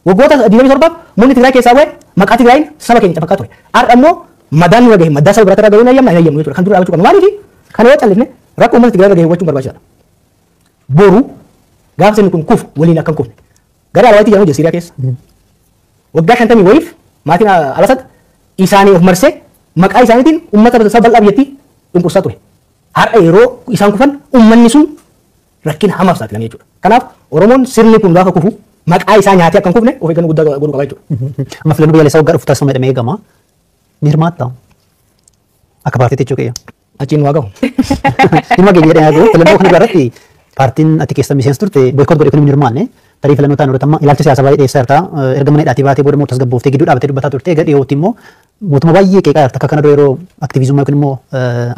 S1: Waggoota 27 murni Tigraay keessaa bahe maqaa Tigraayin saba keenya cafaqaa ture. Har'a immoo madaan nurra gahe maddaa saba biraatti irra gahuu hin hayyamnu jechuudha. Kan dura dhaabachuu qabnu. Maaliif kana yoo callifne rakkoo uummata Tigraay irra gahe hubachuun barbaachisaadha. Boru gaafa inni kun kufu waliin akka hin kufne. Gara alawaatti jedhamu jira Siiriyaa keessa. Waggaa 50 wayiif maatiin Alasad isaanii of marsee maqaa isaaniitiin uummata saba bal'aa biyyattii cunqursaa ture. Har'a yeroo isaan kufan uummanni sun rakkina hamaaf saaxilan jechuudha. Kanaaf Oromoon sirni kun gaafa kufu maqaa isaa nyaatee akka hin kufne of eeggannoo guddaa godhuu qaba jechuudha.
S3: Amma filannoo biyyaalessaa waggaa dhufu taasifama jedhamee eegama. Ni hirmaatta. Akka paartiitti jechuu kiyya.
S1: Achiin waa gahu.
S3: Dhimma keenya jedhanii haa filannoo kana irratti paartiin ati keessa miseensa turte boykoot godhee kun hin hirmaanne. Tarii filannoo ta'an irratti amma ilaalcha siyaasaa baay'ee dhiyeessaa jirta. Erga mana hidhaatii baatee booda immoo tasgabbooftee gidduu dhaabattee dubbataa turte. Egaa dhiyootti immoo mootummaa baay'ee qeeqaa jirta. Akka kana dura yeroo aktiivizummaa yookiin immoo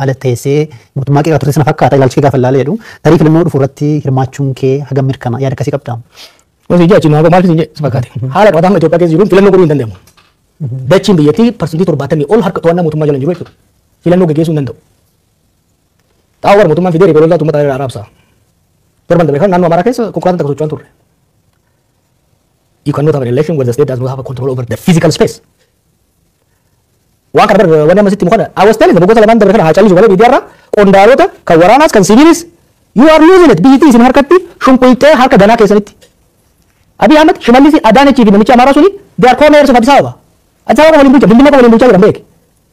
S3: ala teessee mootummaa qeeqaa turte sana fakkaata ilaalchi kee gaafa ilaalee jedhu. Tarii filannoo dhufu irratti hirmaachuun kee hagam mirkana yaada akkasii qabda.
S1: Wanti ijaa achiin waa maal fisin fakkaate. Haala qabataa Itoophiyaa keessa jiruun filannoo godhuu hin danda'amu. Dachiin biyyattii parsantii 70 ol harka to'annaa mootummaa jala jiru jechuudha. Filannoo gaggeessuu hin danda'u. Xaawwa warra mootummaan fidee riikololaa uummata araabsaa. Torban dabe kan naannoo Amaaraa keessa konkolaataan takka socho'an turre. You cannot have an election where the state does not have a control over the physical space. Waan kana bar wanni amma sitti mukana. I was telling the bogoota lamaan dabre kana haa callisu malee miidiyaarra qondaalota kan waraanaas kan siviilis you are losing it. Biyyattii isin harkatti shumpuytee harka ganaa keessanitti. Abiyyi Ahmed Shimalisi Adaanechii fi namichi Amaaraa suni they are corners of Addis Ababa. Addis Ababa waliin bulchaa Finfinnee waliin bulchaa jiran beeki.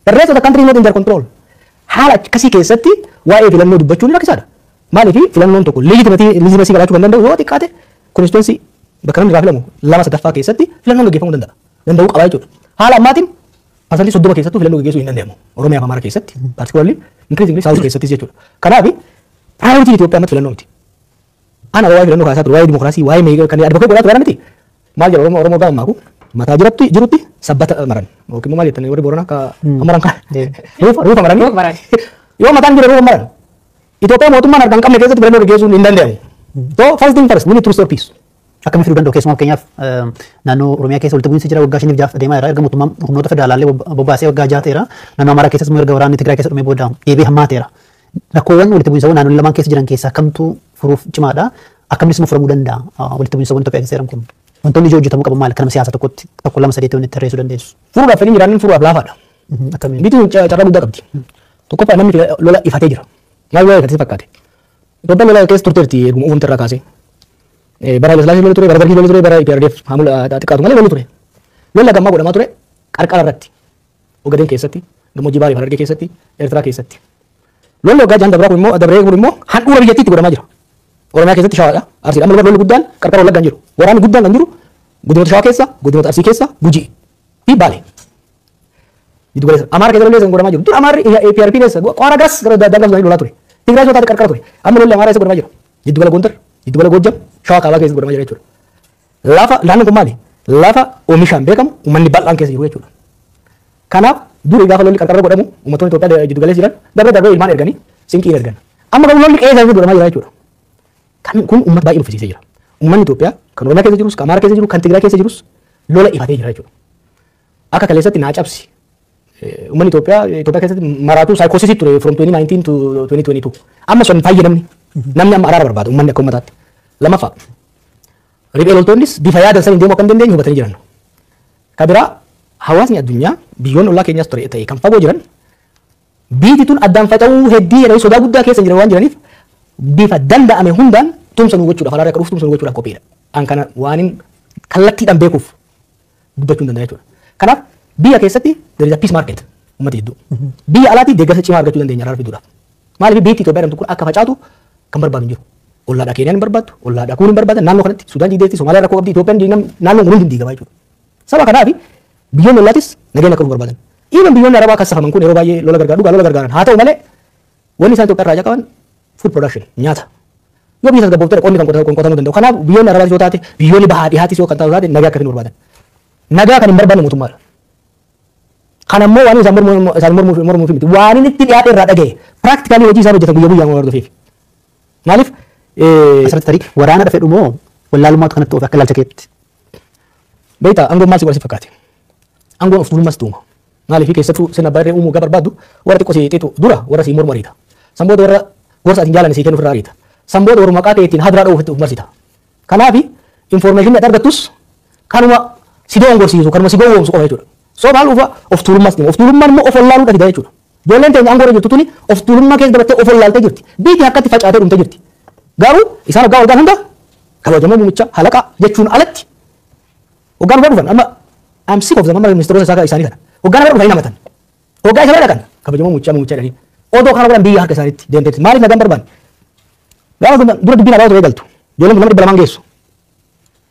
S1: The rest of the country is not in their control. Haala akkasii keessatti waa'ee filannoo dubbachuun ni rakkisaadha. Maaliif filannoon tokko legitimacy qabaachuu kan danda'u yoo xiqqaate constituency bakka namni irraa filamu lama sadaffaa keessatti filannoon gaggeeffamuu danda'a. Danda'uu qaba jechuudha. Haala ammaatiin parsantii 30 keessattuu filannoo gaggeessuu hin danda'amu. Oromiyaa fi Amaaraa keessatti particularly increasingly South keessattis jechuudha. Kanaaf priority Itoophiyaa ammatti filannoo miti. Ana waa'ee filannoo kaasaa ture waa'ee dimokiraasii waa'ee meeqa kan advocate godhaa ture miti. Maal jedha Oromoo gaafa maaku mataa jirutti sabbata maran yookiin immoo maal jettanii warri Booranaa akka amaran kan ruufa maranii yoo mataan jira ruufa maran Itoophiyaa mootummaan harkaan qabne keessatti filannoo gaggeessuun hin danda'amu. So first thing first we need to restore peace.
S3: Akkamitti fiduu danda'u keessumaa fakkeenyaaf naannoo Oromiyaa keessa walitti bu'iinsi jira waggaa 5 jaaf adeemaa jira erga mootummaan humnoota federaalaallee bobbaasee waggaa 6 ta'eera naannoo Amaaraa keessas immoo erga waraanni Tigraay keessa dhumee booda deebi'ee hammaateera. Rakkoowwan walitti bu'iinsa naannoo lamaan keessa jiran keessaa kamtu furuuf cimaadha akkamitti immoo furamuu danda'a walitti bu'iinsa Itoophiyaa keessa jiran kun wantoonni ijoo hojjetamuu qabu maali kanama siyaasa tokkotti tokko lama sadii ta'uun itti tarreessuu dandeessu.
S1: Furuudhaaf fedhiin jiraannin furuudhaaf laafaadha. Bitiin carraa guddaa qabdi. Tokkoffaa namni lola ifatee jira. Maal lola ifatee fakkaate. Itoophiyaan lola keessa turteerti erguma uumamte irraa kaasee. Bara Hayilasillaasee lolli ture, bara Dargii lolli ture, bara IPRDF hamula xiqqaatu malee lolli ture. Lolli gammaa godhamaa ture qarqara irratti. Ogaden keessatti, gammoojjii Baalee Harargee keessatti, Eertiraa keessatti. Lolli waggaa jaan dabree kun immoo handhuura biyyattiitti godhamaa jira. Oromiyaa keessatti shawaadha. Arsiidha. Amma lolli guddaan qarqara wallaggaan jiru. Waraanni guddaan kan jiru godinoota shawaa keessa, godinoota Arsii keessa, Gujii fi Baalee. Jiddu galeessa. Amaara keessa lolli godhamaa jiru. Dur Amaarri APRP keessa qoara gas gara daangaa sudanii lolaa ture. Tigraay sotaati qarqara ture. Amma lolli Amaara keessa godhamaa jira. Jiddu gala Gondar, jiddu gala Gojjam, shawaa kaabaa keessa godhamaa jira jechuudha. Lafa naannoon kun maali? Lafa oomishaan beekamu uummanni bal'aan keessa jiru jechuudha. Kanaaf durii gaafa lolli qarqara godhamu uummattoonni Itoophiyaa jiddu galeessa jiran darbee ilmaan erganii sinqiin ergan. Amma garuu lolli qe'ee isaanii godhamaa jira jechuudha. Kun uummata baay'ee nuffisiisee jira. Uummanni Itoophiyaa kan Oromiyaa keessa jirus, kan Amaaraa keessa jiru, kan Tigraay keessa jirus lola ifatee jira jechuudha. Akka kaleessatti naa cabsi. Uummanni Itoophiyaa keessatti maraatuu saayikoosisii ture from 2019 to 2022. Amma sun fayyadamni. Namni amma araara barbaada uummanni akka uummataatti. Lammaffaa. Riphee loltoonnis bifa yaadan saniin deemuu akka hin dandeenye hubatanii jiran. Kan biraa hawaasni addunyaa biyyoonni ollaa keenyaas ta'e kan fagoo jiran biitti tun addaan faca'uu heddii jedhanii sodaa guddaa keessa jiran waan jiraniif bifa danda'ame hundaan tumsa nu gochuudhaaf alaara akka dhufu tumsa nu gochuudhaaf qophiidha. An kana waanin kallattiidhaan beekuuf dubbachuu hin danda'a jechuudha. Kanaaf biyya keessatti there is a peace market uummata hedduu. Biyya alaatti deeggarsa cimaa argachuu dandeenya alaara fiduudhaaf. Maaliif biitti Itoophiyaa jedhamtu kun akka facaatu kan barbaadu hin jiru. Ollaadhaa Keeniyaan hin barbaaddu, ollaadhaa kuun hin barbaadan naannoo kanatti Sudaan diigdeetti, Somaaliyaa rakkoo qabdi, Itoophiyaan naannoo kun hundi hin diigamaa jechuudha. Saba kanaaf biyyoonni ollaattis nageenya akka barbaadan. Even biyyoonni Arabaa kassafaman kun yeroo baay'ee lola gargaaran haa ta'u malee wanni isaan Itoophiyaa irraa qaban food production nyaata. Yoo biyya sana gabboofte qonni kan qotamuu danda'u. Kanaaf biyyoonni Arabaa yoo taate biyyoonni bahaa dhihaatis yoo kan taatu taate nagaa akka hin barbaadan. Nagaa kan hin barbaanne mootummaadha. Kan ammoo waan isaan mormuuf miti waan inni itti dhiyaate irraa dhagaye practically hojii isaan hojjetan guyyaa guyyaan hordofeef. Maaliif
S3: asirratti tarii waraana dhafee dhumoo wallaalummaatu kanatti oofe akka ilaalcha keetti.
S1: Beektaa aangoon maal si wal si fakkaate? Aangoon of tuulummas tuuma. Maaliif keessattuu sirna baay'ee uumuu barbaaddu warra xiqqoo si xiqqoo dura warra si mormu ariita. Sanboota warra gorsa atiin jaalani si kennu ofirraa ariita. Sanboota warra maqaa ta'e ittiin hadiraa dha'uuf of marsita. Kanaaf information ati argattus kanuma si doongorsiisu kanuma si gowwoomsu qofa jechuudha. So maal dhufa of tuulummas dhima. Of tuulummaan immoo of wallaaluudha fida jechuudha. Ijoolleen teenya aangoo irra jirtu tuni of tuulummaa keessa dabattee of wallaaltee jirti. Biitii akkatti facaatee dhumtee jirti. Garuu isaan waggaa waggaan hunda kabajamoo muummicha halaqa jechuun alatti waggaan waggaa dhufan amma I'm sick of them amma ministeerota isaanii kana. Waggaan waggaa dhufanii namatan. Waggaa isa dhaqan kabajamoo muummicha jedhanii. Odoo kana godhan biyya harka isaaniitti deemteetti maaliif nagaan barbaanne? Gaafa dura dubbiin abaa otoo eegaltu ijoolleen nama dhibba lamaan geessu.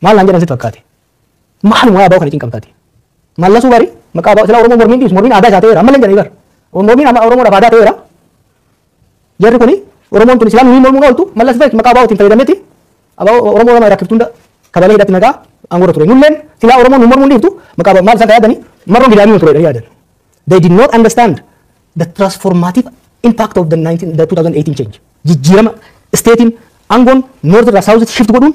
S1: Maal naan jedhan sitti fakkaate? Maaluma waa abaa kana cinqamtaati? Mallasuu bari maqaa abaa sila Oromoo mormiin dhiisu mormiin aadaa isaa ta'eera ammallee jedhanii bara. Mormiin Oromoodhaaf aadaa ta'eera. Jarri kuni Oromoon tun islaan mormuu ooltu mallas beek maqaa abaa ittiin fayyadameeti. Abaa Oromoo lama rakkiftu hunda kabalee hidhatti nagaa aangoora ture. Nulleen silaa Oromoon nu mormuu dhiiftu maqaa abaa maal isaan yaadanii marroon gidaamii ture yaadan. They did not understand the transformative impact of the 2018 change. Jijjiirama statein aangoon north irraa south shift godhuun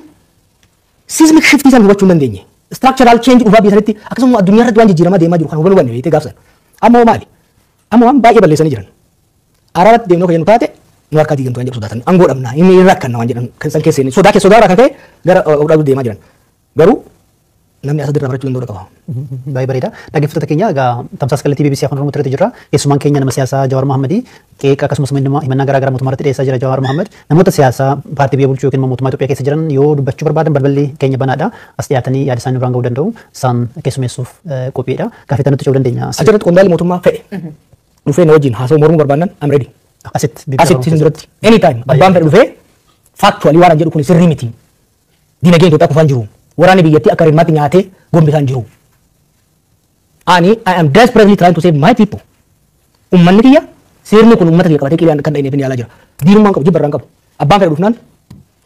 S1: seismic shift isaan hubachuu hin dandeenye. Structural change dhufaa biyya sanitti akkasuma addunyaa irratti waan jijjiiramaa deemaa jiru kan hubannu beekte gaafsan. Amma maali? Amma waan baay'ee balleessanii jiran. Araaratti deemnoo fayyadu taate nu harkaa diigamtu waan jedhu sodaatan aangoo dhabnaa inni rakkanna waan jedhan san keessanii sodaa irraa kan ka'e gara oduu deemaa jiran. Garuu namni as dirraa barachuu danda'u qaba.
S3: Baay'ee bareeda. Dhaggeeffattoota keenya egaa tamsaasa kallattii BBC Afaan Oromoo irratti jirra. Keessumaan keenya nama siyaasaa Jawaar Mohammed qeeqa akkasumas himannaa garaa garaa mootummaa irratti dhiyeessaa jira Jawaar Mohammed. Namoota siyaasaa paartii biyya bulchuu yookiin mootummaa Itoophiyaa keessa jiran yoo dubbachuu barbaadan balballi keenya banaadha. As dhiyaatanii yaada isaanii duraan ga'uu danda'u. Isaan keessummeessuuf qophiidha. Gaaffii nutti ce'uu dandeenya.
S1: Achirratti qondaalli mootummaa fedhe dhufee na wajjin haasa'uu mormuu barbaadan I'm ready. Asitti duratti anytime abbaan fedhe dhufee factually waan jedhu kun sirrii miti. Dinagdeen Itoophiyaa kufaan jiru. Waraanni biyyattii akka hirmaatti nyaatee gombisaan jiru. I am desperately trying to save my people. Uummanni kiyya sirni kun uummata kiyya qabatee qiliyaan kan dha'inee fi yaalaa jira. Diinummaan qabu jibbarraan qabu. Abbaan fedhe dhufnaan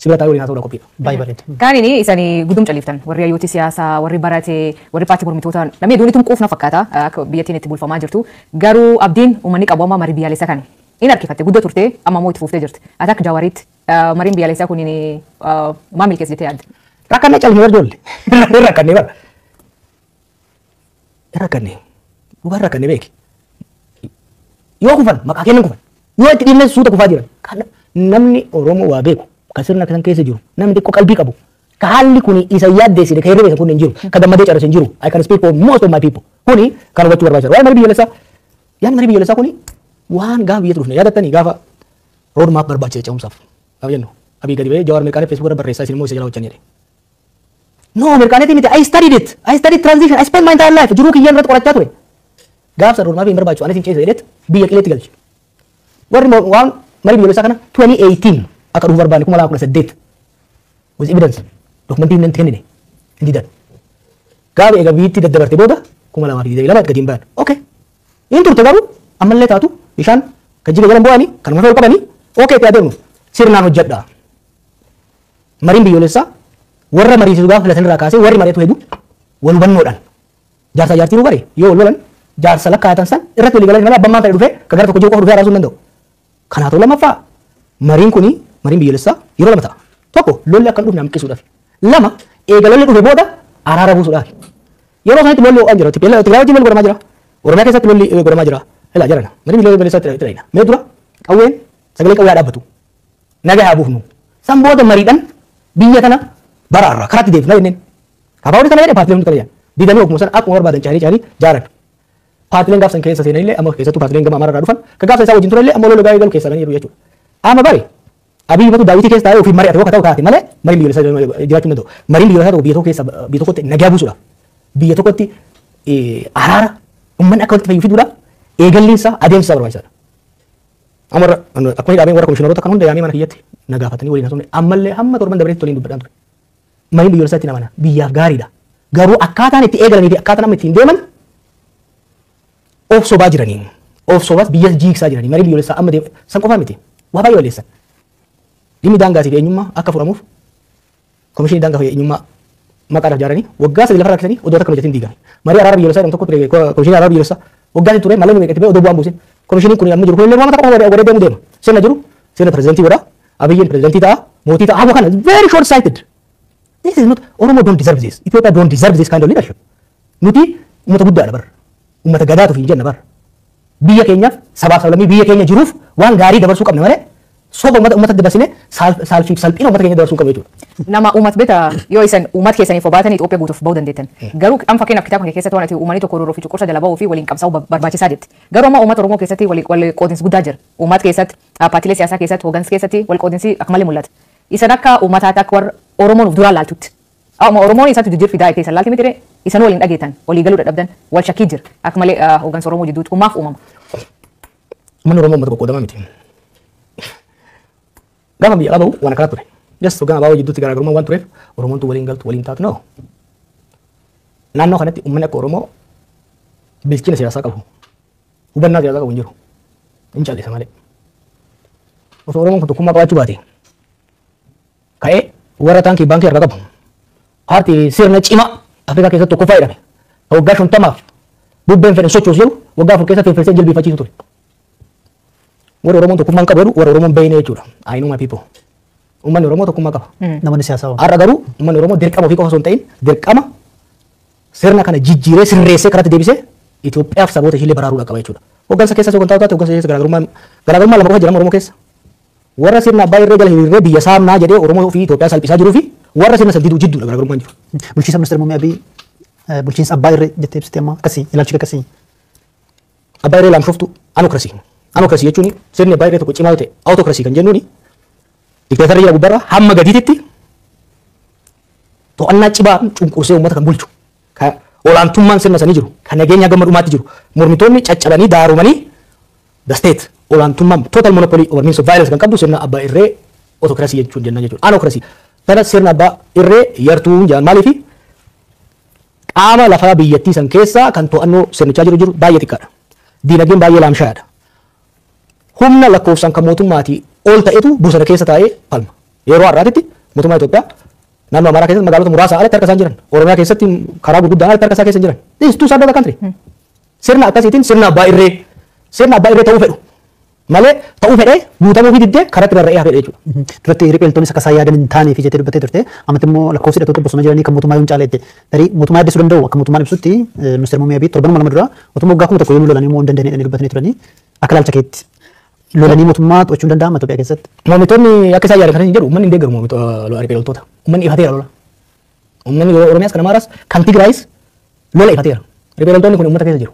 S1: sibira taa'ee waliin haasa'uudha qophiidha.
S3: Baay'ee bareeda.
S2: Kaaniin isanii gudum califtan warri hayyooti siyaasaa warri baratee warri paartii mormitootaa namni hedduun quufna fakkaata akka biyyattiin itti bulfamaa jirtu garuu abdiin uummanni qabu amma marii biyyaalessaa kan in harkifatte guddaa turte amma immoo itti fuuftee jirti. Ati akka Jawaaritti mariin biyyaalessaa kun maal milkeessitee yaadda?
S1: Rakkanne callee warjoollee. Rakkanne bara. Rakkanne. Dhugaa rakkanne beeki. Yoo kufan maqaa kennan kufan. Yoo itti dhiibne suuta kufaa jiran. Namni Oromoo waa beeku. Kan sirna kan keessa jiru. Namni xiqqoo qalbii qabu. Ka haalli kun isa yaaddeessine ka hirribee kun hin jiru. Ka gammadee carrase hin jiru. I can speak for most of my people. Kuni kan hubachuu barbaachisu. Waan marii biyyoolessaa. Yaan marii biyyoolessaa kuni waan gaafa biyya dhufne yaadattanii gaafa road map barbaachise ce'umsaaf. Gaafa jennu. Abiyyi gadi ba'ee Jawaar Mirqaanee Facebook irra barreessaa isin immoo isa jala hojjan jedhe. No, Mirqaaneetii miti. I studied it. I studied transition. I spent my entire life. Jiruu kiyyaan irratti qorachaa ture. Gaafsa road map hin barbaachisu. Anis hin ceesee jedheet biyya qileetti galche. Warri waan marii biyyoolessaa kana 2018 akka dhufu barbaanne 2018 with evidence. Dokumentii hin kennine. Hin didan. Gaafa egaa biyyitti daddabarte booda 2022 gadi hin ba'an. Okay. Hin turte garuu ammallee taatu bishaan gajjiga jalan bu'anii kanuma fe'uu qabanii okay ta'ee adeemnu sirnaan hojjedha. Mariin biyyoolessaa warra mariisisu gaafa filatan irraa kaasee warri mareetu hedduu wal hubannoodhaan jaarsaa jaartii nu bare yoo wal lolan jaarsa lakkaatan san irratti walii galan abbaan fedhe dhufee kan gara tokko jiru qofa dhufee araasuu hin danda'u. Kanaafuu lammaffaa mariin biyyoolessaa yeroo lama ta'a. Tokko lolli akka hin dhufne hanqisuudhaaf Lama eegalolli dhufe booda araara buusuudhaaf. Yeroo sanatti lolli ho'aan jira. Tigraay wajjin lolli godhamaa jira. Oromiyaa keessatti lolli godhamaa jira. Ilaa jarana. Marii biyya biyya itti dhayina. Mee dura qawween sagalee qawwee dhaabbatu. Nagaa haa buufnu. San booda mariidhaan biyya kana baraarra karaatti deebifna jenneen. Kafaawwan kana jedhee paartileen kana jedhan. Didanii ogguma sana akkuma barbaadan caanii jaaran. Paartileen gaafsan keessa seenan illee amma keessattuu paartileen gama amaarraa dhufan kan gaafsan isaa wajjin turan illee amma lolli gaa'ee galu keessa galee jiru jechuudha. Amma bari Abiyyi matu daawwitii keessa taa'ee ofii mari'ate yoo ta'u taate malee mariin biyyoolessaa jiraachuu hin danda'u. Mariin biyyoolessaa ta'u biyya tokko keessa biyya tokkotti nagaa buusuudhaaf biyya tokkotti araara uummanni akka walitti fayyuu fiduudhaaf eegalliinsa adeemsisaa barbaachisaadha. Amma akkuma hidhamee warra komishiinaroota kan hunda yaamee mana kiyyatti nagaafatanii waliin haasofne ammallee hamma torban dabreetti waliin dubbadhaan ture. Mariin biyyoolessaa itti namana biyyaaf gaariidha. Garuu akkaataan itti eegalanii fi akkaataan amma ittiin deeman of sobaa jiranii of sobaas biyya jiigsaa jiranii mariin biyyoolessaa amma san qofaa miti waa baay'ee balleessan. Dhimmi daangaa fi eenyummaa akka furamuuf komishinii daangaa fi eenyummaa maqaadhaaf ijaaranii waggaa sadii lafa rakkisanii odoo takka mijatiin diigame. Marii araara biyyoolessaa jedhamu tokko ture komishinii araara biyyoolessaa waggaa ture malee nuyi qeexibee odoo bu'aan buusin komishiniin kun amma jiru kun illee waan takka warree deemu deema. Sirna jiru sirna pirezidantii godha Abiyyiin pirezidantii ta'a mootii ta'a hawa kana very short sighted. This is not Oromo don't deserve this. Ethiopia don't deserve this kind of leadership. Nuti uummata guddaadha bar. Uummata gadaatu hin jenna bar. Biyya keenyaaf sabaaf sablammii biyya keenya jiruuf waan gaarii dabarsuu qabna malee soba uummata dabarsine saalfiif salphina uummata keenya dabarsuu qabna jechuudha.
S2: Nama uummata beeta yoo isan uummata keessaniif obaatanii Itoophiyaa guutuuf bahuu dandeettan. Garuu amma fakkeenyaaf kitaaba kana keessatti waan ati uummanni tokko roorroo fi cuqqursa jala bahuu fi waliin qabsaa'uu barbaachisaa jetti. Garuu amma uummata Oromoo keessatti wal qoodinsi guddaa jira. Uummata keessatti paartiilee siyaasaa keessatti hoggansa keessatti wal qoodinsi akka malee mul'ata. Isan akka uummataatti akka warra Oromoon of duraan laaltutti. Amma Oromoon isatti jijjiir fidaa itti isan laalti miti isan waliin dhageetan walii galuu dadhabdan wal shakkii jira akka malee hoggansa Oromoo jidduutti uumaaf uumama.
S1: Uummanni Oromoo uummata qoqqoodamaa miti. Gaafa biyya qabahu waan akkanaa ture. Jas hoggansa abaaboo jidduutti garaagarummaa waan tureef Oromoontu waliin galtu waliin taatu noo. Naannoo kanatti uummanni akka Oromoo bilchina siyaasaa qabu. Hubannaa siyaasaa qabu hin jiru. Hin callisa malee. Osoo Oromoon kun tokkummaa qabaachuu baate ka'ee warra taankii baankii harkaa qabu. Paartii sirna cimaa Afrikaa keessatti tokkoffaa jedhame. Waggaa 50 bubbeen fedhan sochoosu jiru waggaa 4 keessatti firfeessee jilbiifachiisu ture. Warra Oromoon tokkummaan qabu warra Oromoon beeyne jechuudha. I know my people. Uummanni Oromoo tokkummaa qaba.
S3: Namoonni siyaasaa.
S1: Har'a garuu uummanni Oromoo dirqama ofii qofa osoo hin ta'in dirqama sirna kana jijjiiree sirreessee karatti deebisee Itoophiyaaf saboota ishee baraaruudhaaf qaba jechuudha. Hoggansa keessa yoo taatu hoggansa keessa garaagarummaa lama qofa jedhama Oromoo keessa. Warra sirna abbaa irree jala hiriiree biyya saamnaa jedhee Oromoo fi Itoophiyaa salphisaa jiruu fi warra sirna salphisuu jidduudha garaagarummaan jiru.
S3: Bulchiinsa ministeera muummee Abiyyi bulchiinsa abbaa irree jettee ibsite amma akkasii ilaalchi akkasii.
S1: Abbaa irree laamshoftu anokrasii. Anokrasii jechuun sirni abbaa irree tokko cimaa ta'e autokrasii kan jennuuni dikteetarri jira gubbarraa hamma gadiitti to'annaa cibaa cunqursee uummata kan bulchu. Olaantummaan sirna sanii jiru kan nageenya gamma dhumaatti jiru mormitoonni caccabanii daarumanii the state olaantummaan total monopoly over means of violence kan qabdu sirna abbaa irree autokrasii jechuun jenna jechuudha. Anokrasii sana sirna abbaa irree yartuu jedhan maaliifi qaama lafaa biyyattii san keessaa kan to'annoo sirnichaa jiru baay'ee xiqqaadha. Diinagdeen baay'ee laamshaadha. Humna lakkoofsaan kan mootummaatii ol ta'etu bosona keessa taa'ee falma. Yeroo har'aatitti mootummaa Itoophiyaa naannoo Amaaraa keessatti magaalota muraasa alatti harka isaan jiran. Oromiyaa keessatti karaa gurguddaan alatti harka isaa keessa jiran. This is two sides of the country. Sirna akkasiitiin sirna abbaa irree ta'uu fedhu. Malee ta'uu fedhee guutamuu fi diddee karatti rarra'ee hafedha jechuudha.
S3: Duratti ripheentoonni akka isaan yaadan hin taanee fi jettee dubbattee turte. Ammatti immoo lakkoofsi hidhattoota bosona jiranii kan mootummaa yoo hin caalette. Tarii mootummaa yaaddessuu danda'u akka mootummaan ibsutti ministeera muummee Abiyyi torbanuma lama dura mootummaa waggaa 1000 yoo lolanii immoo hin dandeenye jedhanii dubbatanii turanii akka ilaalcha keetti. Lolanii mootummaa to'achuu hin danda'ama Itoophiyaa keessatti.
S1: Mormitoonni akka isaan yaadan kan hin jedhu uummanni hin deeggaru ripheentoota. Uummanni ifateera lola. Uummanni Oromiyaas kan Amaaraas kan Tigraayis lola ifateera. Ripheentoonni kun uummata keessa jiru.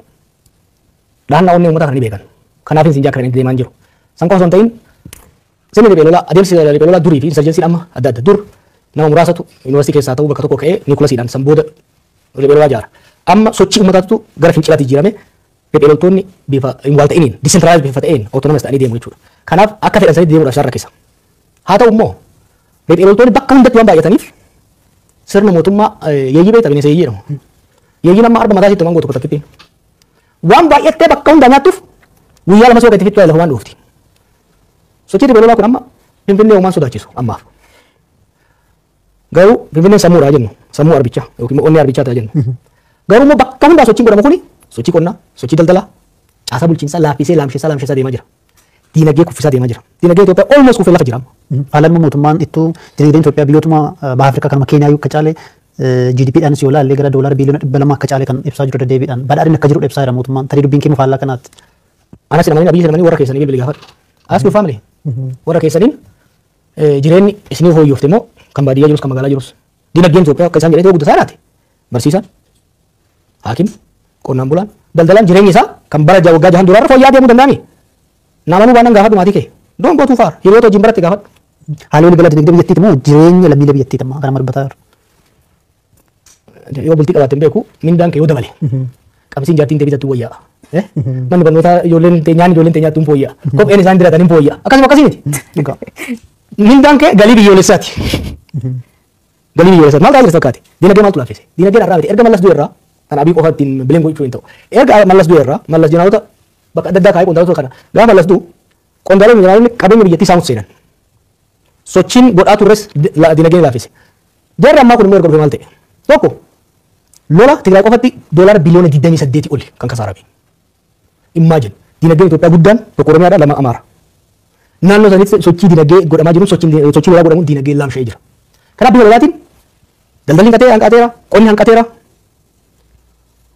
S1: Dhaannaa onnee uummata kana ni beekan. Kanaaf hin sinjaa kan deemaa jiru. San qofa osoo hin ta'in sirni riphee lolaa adeemsi riphee lolaa durii fi insurgensiin amma adda adda dur nama muraasatu yuunivarsiitii keessaa ta'uu bakka tokko ka'ee niikulasiidhaan san booda riphee lolaa ijaara. Amma sochii uummataatu gara fincilaatti jijjiirame riphee loltoonni bifa hin wal ta'iniin disentralaayis bifa ta'een autonomous ta'anii deemu jechuudha. Kanaaf akka fedhan sanitti deemuudhaaf isaan rakkisa. Haa ta'u immoo riphee loltoonni bakka hundatti waan baay'ataniif sirna mootummaa yeeyyii beektaa bineensa yeeyyii jedhamu. Yeeyyiin amma arba mataa sitti tokko takkitti waan baay'attee bakka hunda nyaattuuf guyyaa lama sookatti fixuu lafa waan dhuufti. Sochii riphee lolaa kun amma Finfinnee uumaan sodaachisu ammaaf. Garuu Finfinneen sammuudhaa jennu sammuu arbichaa yookiin onnee arbichaa ta'a jennu. Garuu immoo bakka hundaa sochiin godhamu kuni sochii qonnaa, sochii daldalaa, caasaa bulchiinsaa laaffisee laamsheessaa deemaa jira. diinagdee kuffisaa deemaa jira. Diinagdee Itoophiyaa almost kuffee lafa jira.
S3: Haalaan mootummaan ittuu dinagdeen Itoophiyaa biyyootuma baha Afrikaa kanuma Keenyaa akka caalee GDPdhaanis yoo ilaalle gara doolaara biliyoona 200 akka caalee kan ibsaa jiru deddeebiidhaan badhaadhinni akka jiru ibsaa jira mootummaan tarii dubbiin kee faallaa kanaatti.
S1: Anas namani Abiyyi namani warra keessanii bilbilee gaafadhu. As your family. Warra keessaniin jireenyi isinii hooyyofte moo kan baadiyyaa jirus kan magaalaa jirus. Diinagdeen Itoophiyaa akka isaan jedhee guddataa laate. Barsiisaan, hakiim, qonnaan bulaan, daldalaan jireenyi isaa kan bara waggaa jahan duraarra fooyya'aa deemuu danda'ami. Namanuu baanaan gaafadhu maatii kee. Don't go too far. Hiriyoota wajjin biratti gaafadhu.
S3: Haalli waliigalaa dinagdee biyyattiiti moo jireenya lammiilee biyyattiiti amma kana marbataa jiru.
S1: Yoo bultii qabaatte hin beeku mindaan kee yoo dabale. Qabsiin jaartiin deebitatti wayyaa. Manni barnootaa ijoolleen teenyaatti hin fooyyaa. Kopheen isaan diratan hin fooyyaa. Akkasuma akkasiiti. Mindaan kee galii biyyoolessaati. Galii biyyoolessaati. Maal ta'aa jirtu fakkaate? Diinagdee maaltu laaffise? Diinagdeen har'aa miti. Erga mallas du'e irraa kan abii qofa ittiin bileen gochuu hin ta'u. Erga mallas du'e irraa mallas jinaanota bakka adda addaa kaa'ee qondaalota kana gaafa mallas du'u qondaalonni jinaanonni qabeenya biyyattii isaan seenan. Sochiin godhaa turres diinagdeen laaffise. Jarri ammaa kun immoo erga dhufe maal ta'e? Tokko lola Tigraay qofatti doolaara biliyoona 28 oli kan kasaarame. Imagine diinagdeen Itoophiyaa guddaan tokko Oromiyaadha lama Amaara. Naannoo sanitti sochii diinagdee godhamaa jiru sochii lolaa godhamuun diinagdee laamshee jira. Kanaaf biyya lolaatiin daldalli hanqateera, qonni hanqateera.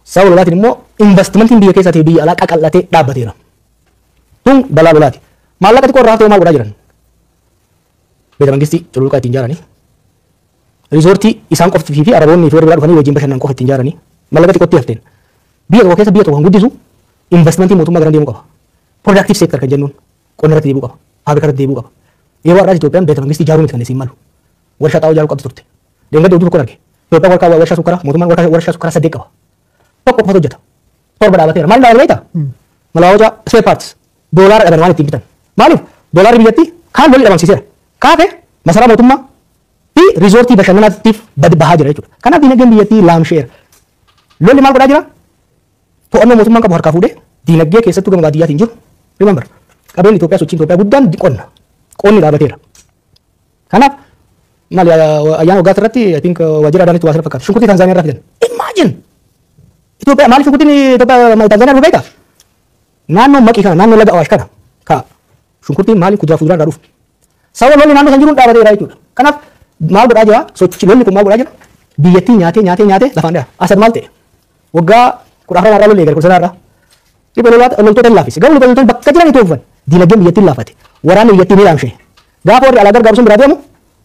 S1: Sababa lolaatiin immoo investimentiin biyya keessaa ta'e biyya alaa qaqal'atee dhaabbateera. Kun balaa lolaati. Maallaqa xiqqoo irraa ta'e maal godhaa jiran? Beeta mangistii cululuqaa ittiin ijaaranii. Riizoortii isaan qoftii fi Araboonni fi warri biraa dhufanii wajjin bashannan qofa ittiin ijaaranii. Maallaqa xiqqootti hafteen. Biyya tokko keessa biyya tokko kan guddisu investimentii mootummaa gara deemuu qaba. Productive sector kan jennuun qonna irratti deebi'uu qaba. Faabirika irratti deebi'uu qaba. Yeroo har'aas Itoophiyaan beeta mangistii ijaaruu miti kan isiin malu. Warshaa xaa'oo ijaaruu qabdi turte. Deengada oduu tokko arge. Itoophiyaan warshaa sukkaraa mootummaan warshaa sukkaraa 8 qaba. Tokko qofatu hojjeta. Torba dhaabateera. Maal dhaabate beektaa? Malaawwaja spare parts doolaara dhaban waan ittiin bitan. Maaliif? Doolaarri biyyattii kaan lolli dhabamsiiseera. Kaafe masaraa mootummaa fi riizoortii bashannanaatiif badi bahaa jira jechuudha. Kanaaf diinagdeen biyyattii laamsheera. Lolli maal godhaa jira? To'annoo mootummaan qabu harkaa fuudhee diinagdee keessattuu gama baadiyyaatiin jiru. Remember qabeenyi Itoophiyaa sochiin Itoophiyaa guddaan qonna. Qonni dhaabateera. Kanaaf maal ayyaana waggaa irratti I think waajjira adaanitti waa sana fakkaata. Shunkurtii Tanzaaniyaa irraa fidan. Imagine Itoophiyaa maaliif shunkurtiin Itoophiyaa Tanzaaniyaa dhufee kaa? Naannoo maqii kana naannoo laga Awaash kana kaa shunkurtiin maaliif kuduraa fuduraan irraa dhufu? Sababa lolli naannoo san jiruun dhaabateera jechuudha. Kanaaf maal godhaa jira? Sochii lolli kun maal godhaa jira? Biyyattii nyaatee lafaan dheera. Asad maal ta'e? Waggaa 10 irraa lollee gara 10 irraa. Dhibba loltoota hin laaffise. Garuu loltoonni bakka jiran itoo dhufan diinagdeen biyyattii laafate. Waraanni biyyattii ni laamshee. Gaafa warri alaa gargaaru sun biraa deemu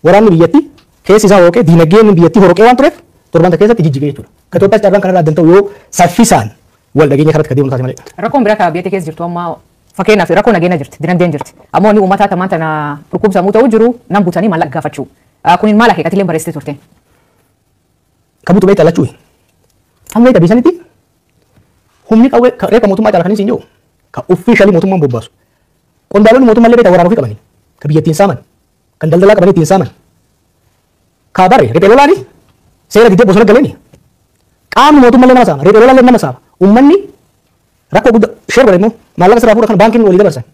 S1: waraanni biyyattii keessi isaa horoqee diinagdeen biyyattii horoqee waan tureef torbanta keessatti jijjigee jechuudha. Ka Itoophiyaas carraan kanarraa adda ta'u yoo saffisaan wal dhageenya kanatti ka deemu taate malee.
S2: Rakkoon biraa kan biyya keessa jirtu amma fakkeenyaaf rakkoo nageenya jirti dinagdeen jirti. Ammoo inni uummataa tamaan tana dhukkubsamuu ta'uu jiru nan butanii maallaqa gaafachuu. Kunin maal akeekatilee bareessitee turte?
S1: Kabutu beektaa lachuu. Amma beektaa biisanitti humni qawwee reeqa mootummaa caala kan isin jiru ka offiishaalii mootummaan bobbaasu. Qondaalonni mootummaa illee beektaa waraana ofii qabanii ka biyyattiin saaman kan daldalaa qabanii ittiin saaman. Ka bare reeqa lolaani seera didee bosona galanii qaamni mootummaa illee nama saama reeqa lolaa illee nama saama. Uummanni rakkoo guddaa sheer godhe immoo maallaqa sirraa fuudha kan baankiin walii dabarsan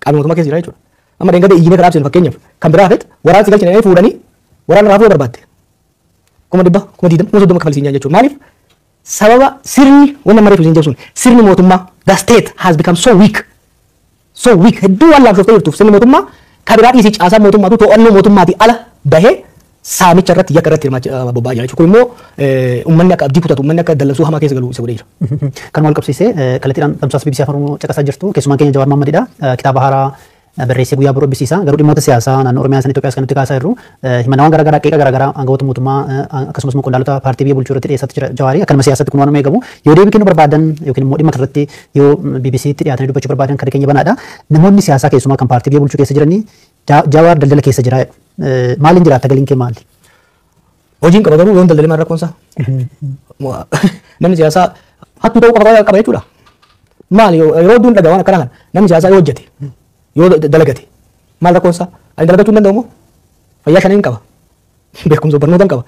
S1: qaamni mootummaa keessa jira jechuudha. Amma deengada iyyinee karaa absiin fakkeenyaaf kan biraa hafeet waraana si galchine fuudhanii waraana raafuu barbaadde. Kuma 100 kuma 20 kuma 30 kafalisiin jechuudha. Maaliif? Sababa sirni waan nama reefu isin jedhu sun sirni mootummaa the state has become so weak. So weak hedduu waan laamshoftee jirtuuf sirni mootummaa kabiraa dhiisii caasaa mootummaatu to'annoo mootummaatii ala bahee saamicha irratti yakka irratti bobba'aa jira jechuudha. Kun immoo uummanni akka abdii kutatu uummanni akka dallansuu hamaa keessa galu isa godhee jira.
S3: Kan wal qabsiisee kallattiidhaan tamsaasa BBC Afaan Oromoo caqasaa jirtu keessumaa keenya Jawaar Mohammedidha. Kitaaba haaraa barreessee guyyaa biroo bisiisa garuu dhimmoota siyaasaa naannoo Oromiyaa san Itoophiyaas kan nuti kaasaa jirru himannawwan garaagaraa qeeqa garaagaraa aangawoota mootummaa akkasumas immoo qondaalota paartii biyya bulchuu irratti dhiyeessatti jira Jawaarii akkanuma siyaasatti kun waanuma eegamu yoo deebii kennuu barbaadan yookiin immoo dhimma kanarratti yoo BBCtti dhiyaatanii dubbachuu barbaadan kan keenya banaadha namoonni siyaasaa keessumaa kan paartii biyya bulchuu keessa jiranii Jawaar daldala keessa jira maaliin jiraata galiin kee maali?
S1: Hojiin qaba garuu yoon daldalee maal rakkoonsa? Namni siyaasaa hattuu ta'uu qaba jechuudha. Maali yeroo duun dhagaa waan akkana kana namni siyaasaa yoo hojjete yoo dalagate maal rakkoonsa? Ani dalagachuu hin danda'u moo? Fayyaa shaniin qaba. Beekumsa barnootaan qaba.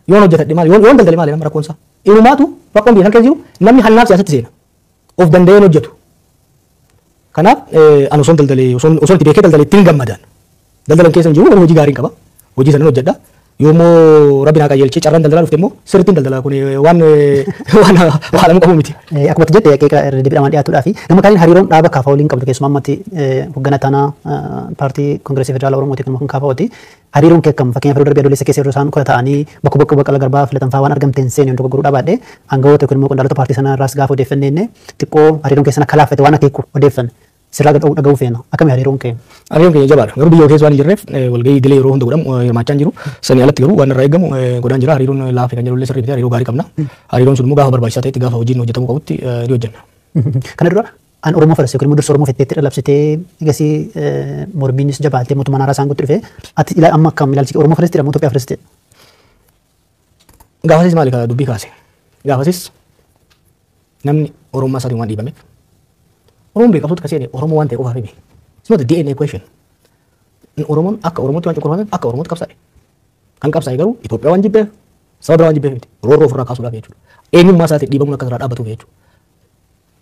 S1: Yoon hojjetadhe maali? Yoon daldalee maali nama rakkoonsa? Inumaatu rakkoon biyya keessa jiru namni hannaaf siyaasatti seena. Of danda'ee hojjetu. Kanaaf ani osoon daldalee osoon itti beekee daldalee ittiin gammadaan. Daldalan keessa hin jiru hojii gaarii qaba. Hojii sanan hojjedha. Yoommoo rabbi naa qajeelchee carraan daldalaa dhufte immoo sirriittiin daldalaa kun waan haalamu qabu miti.
S3: Akkuma jette yaaqeeqa irra deebiidhamaan dhiyaatuudhaa fi gama kaaniin hariiroon dhaaba kaafaa waliin qabdu keessumaa ammatti hoggana taanaa paartii Koongireesii Federaalaa Oromooti kan kaafaa'ooti. Hariiroon kee akkam fakkeenyaaf yeroo darbii adoolessa keessa yeroo isaan kora ta'anii bakka Baqqala Garbaa filatan fa'aa waan argamteen seenuu tokko guruu dhabaadhe aangawoota yookiin immoo qondaalota paartii sanaa irraas gaafa odeeffannee xiqqoo hariiroon keessan akka laaffate waan akeeku odeeffanne. Sirraa dhaga'uu feena akkami hariiroon kee?
S1: Hariiroon keenya jabaadha. Garuu biyya keessa waan hin jirreef walgahii idilee yeroo hunda godhamu hirmaachaa hin jiru. Sanii alatti garuu waan irraa eegamu godhaan jira. Hariiroon laafee kan jedhullee sirrii fi hariiroo gaarii qabna. Hariiroon sun immoo gaafa barbaachisaa ta'etti gaafa hojiin hojjetamuu qabutti ni hojjenna.
S3: Kana dura an Oromoo farse yookiin immoo dursa Oromoo fetteetti dhalabsitee egasii mormiinis jabaatee mootummaan haaraa isaan guutti dhufe ati amma akkam ilaalchi Oromoo farse jedhamu Itoophiyaa farse?
S1: Gaafasis maali ka dubbii kaase? Gaafasis namni Oromummaa isaatiin waan dhiibameef Oromoon beekamtoota kasee Oromoo waan ta'e qofaaf himi. It's not a DNA question. Oromoon akka Oromootti waan cunqurfameef akka Oromootti qabsaa'e. Kan qabsaa'e garuu Itoophiyaa waan jibbeef saba biraa waan jibbeef miti. Roorroo ofirraa kaasuudhaaf jechuudha. Eenyummaa isaatiin dhiibamuun akka irraa dhaabbatuuf jechuudha.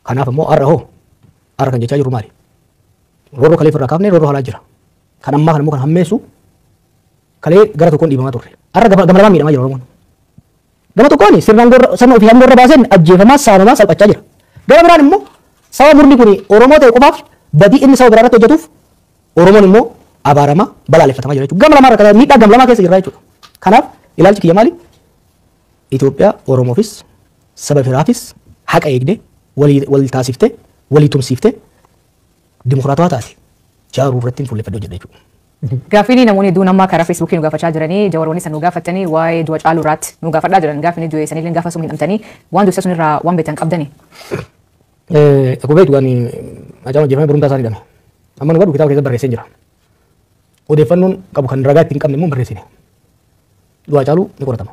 S1: Kanaaf immoo har'a kan jechaa jiru maali? Roorroo kalee ofirraa kaafnee roorroo haalaa jira. Kan ammaa kan immoo kan hammeessu kalee gara tokkoon dhiibamaa turre. Har'a gama lamaan miidhamaa jira Oromoon. Gama tokkoon sirnaan sirna ofii hangoo irra baaseen ajjeefamaa saamamaa salphachaa jira. Gara biraan immoo saba murni kun Oromoo ta'e qofaaf badii inni saba biraa irratti hojjetuuf Oromoon immoo abaaramaa balaaleffatamaa jira jechuudha. Gama lamaa irra miidhaa gama lamaa keessa jirra jechuudha. Kanaaf ilaalchi kiyya maali? Itoophiyaa Oromoofis saba biraafis haqa eegdee wal taasiftee walii tumsiiftee dimokiraatawaa taate jaaruu irratti fuulleffadhee hojjedha jechuudha.
S2: Gaafiin namoonni hedduun amma karaa Feesbuukii nu gaafachaa jiranii Jawaaronni san nu gaafatanii waa'ee du'a Caaluu irratti nu gaafadhaa jiran gaafiin du'e sanillee gaafa sun hidhamtanii waan du'e sun irraa waan beektan qabdanii.
S1: Akkuma beektu waan ajaa'iba hojjetamee barumsaa isaan hidhame. Amma nu godhu kitaaba keessa barreessee jira. Odeeffannoon qabu kan ragaa ittiin qabne immoo barreessine. Du'a Caaluu ni qoratama.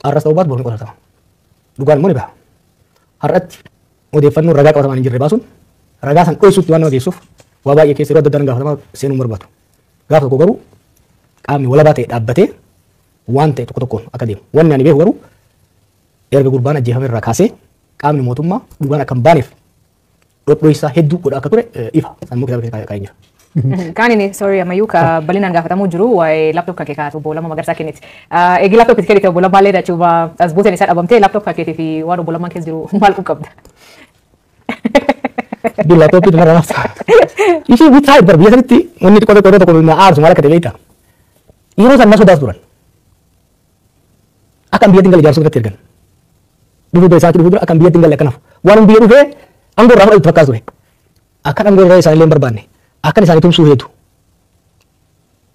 S1: Har'as ta'uu baatu boru ni qoratama. Dhugaan immoo ni baha. Har'atti odeeffannoon ragaa qabatamaan hin jirre baasuun ragaa san dho'isuutti waan nama geessuuf waa baay'ee keessa yeroo adda addaan gaafatamaa seenuu barbaadu. Gaafa tokko garuu qaamni walabaa ta'e dhaabbatee waan ta'e tokko tokkoon akka deemu. Wanni ani beeku garuu erga gurbaan ajjeefame irraa kaasee qaamni mootummaa dhugaan akka hin baaneef dhodho'isaa hedduu godha akka ture ifa. Sammuu kitaaba keessa kaa'ee jira.
S2: Kaanini sorry ammayyuu ka bal'inaan gaafatamuu jiru waa'ee laaptoop kan kee kaatu obbo Lammaa Magarsaa kenneeti. Eegi laaptoop itti kennite obbo Lammaa illee jechuudha as buuteen isaa dhabamtee laaptoop kan keetii fi waan obbo Lammaan keessa jiru maal qabda?
S1: Di laaptoopii dhumarra nafta. Ishee bitaa bar biyya sanitti wanni xiqqoo tokko na aarsu maal akka ta'e beektaa. Yeroo san na sodaas turan. Akkan biyyatti hin galle jaarsota irratti ergan. Dhufuu bira isaatti dhufuu bira akkan biyyatti hin galle akkanaaf. Waan biyya dhufee aangoo irraa fudhatu fakkaatu ture. Akkan aangoo irraa isaanillee hin barbaanne. Akkan isaanii tumsuu heetu.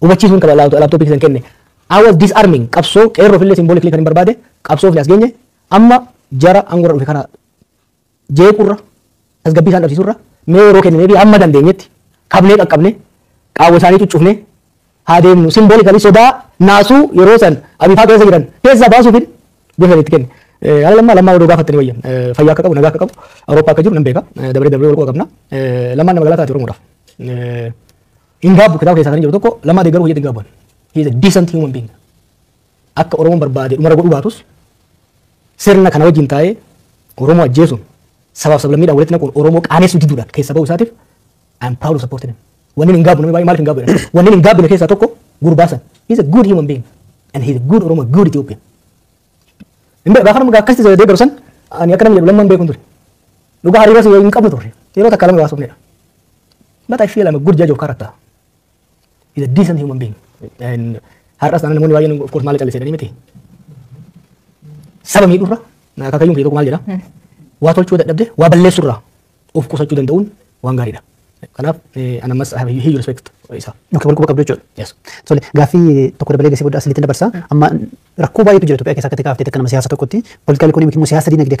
S1: Hubachiisuun qaba laaptooppii keessan kenne. I was disarming qabsoo qeerroo fillee simbooliklii kan hin barbaade qabsoo fi as geenye amma jara aangoo irra dhufe kana jeequrra tasgabbii isaan dhabsiisurra mee yeroo kennee fi amma dandeenyetti qabnee qaqqabnee qaawwa isaanii cuccufnee haa deemnu simboolikalii sodaa naasuu yeroo san abifaa keessa jiran keessa baasuufin bifa itti kenne. Lammaa odoo gaafattanii wayyan fayyaa akka qabu nagaa akka qabu Awurooppaa akka jiru nan beeka dabaree wal qabna lammaan nama galaa taate Oromoodhaaf. Hin gaabbu kitaaba keessaa kan jiru tokko lammaa deeggaruu hojjetu hin gaabban. He is a decent human being. Akka Oromoon barbaade dhumara godhuu baatus sirna kana wajjin taa'ee Oromoo ajjeesuun sabaaf sablammiidhaan walitti naquun Oromoo qaanessu diduudhaan keessa ba'uu isaatiif I am proud of supporting him. Wanni hin gaabbu namni baay'ee maaliif hin gaabbu? Wanni hin gaabbine keessaa tokko gurbaasan. He is a good human being and he is a good Oromo, good Ethiopian. Gaafa nama akkasitti deeggaru san ani akka namni jedhu lammaan beekun ture. Dhugaa hariiras hin qabnu turre. Yeroo takka lama baasuufnedha. But I feel I'm a good judge of character. He's a decent human being. And har'as namoonni baay'een of course maal callisedhanii miti. Saba miidhurra akaakayyuun kee tokko maal jedha? Waa tolchuu dadhabde waa balleessurraa of qusachuu danda'uun waan gaariidha. Kanaaf an ammas huge respect isa.
S3: Okay, wal quba qabdu jechuudha.
S1: Yes.
S3: Tole gaaffii tokko dabalee gasii booda asilitti dabarsa. Amma rakkoo baay'eetu jira Itoophiyaa keessa akka ta'e kaaftee akka nama siyaasa tokkotti. Political economic immoo siyaasa dinagdee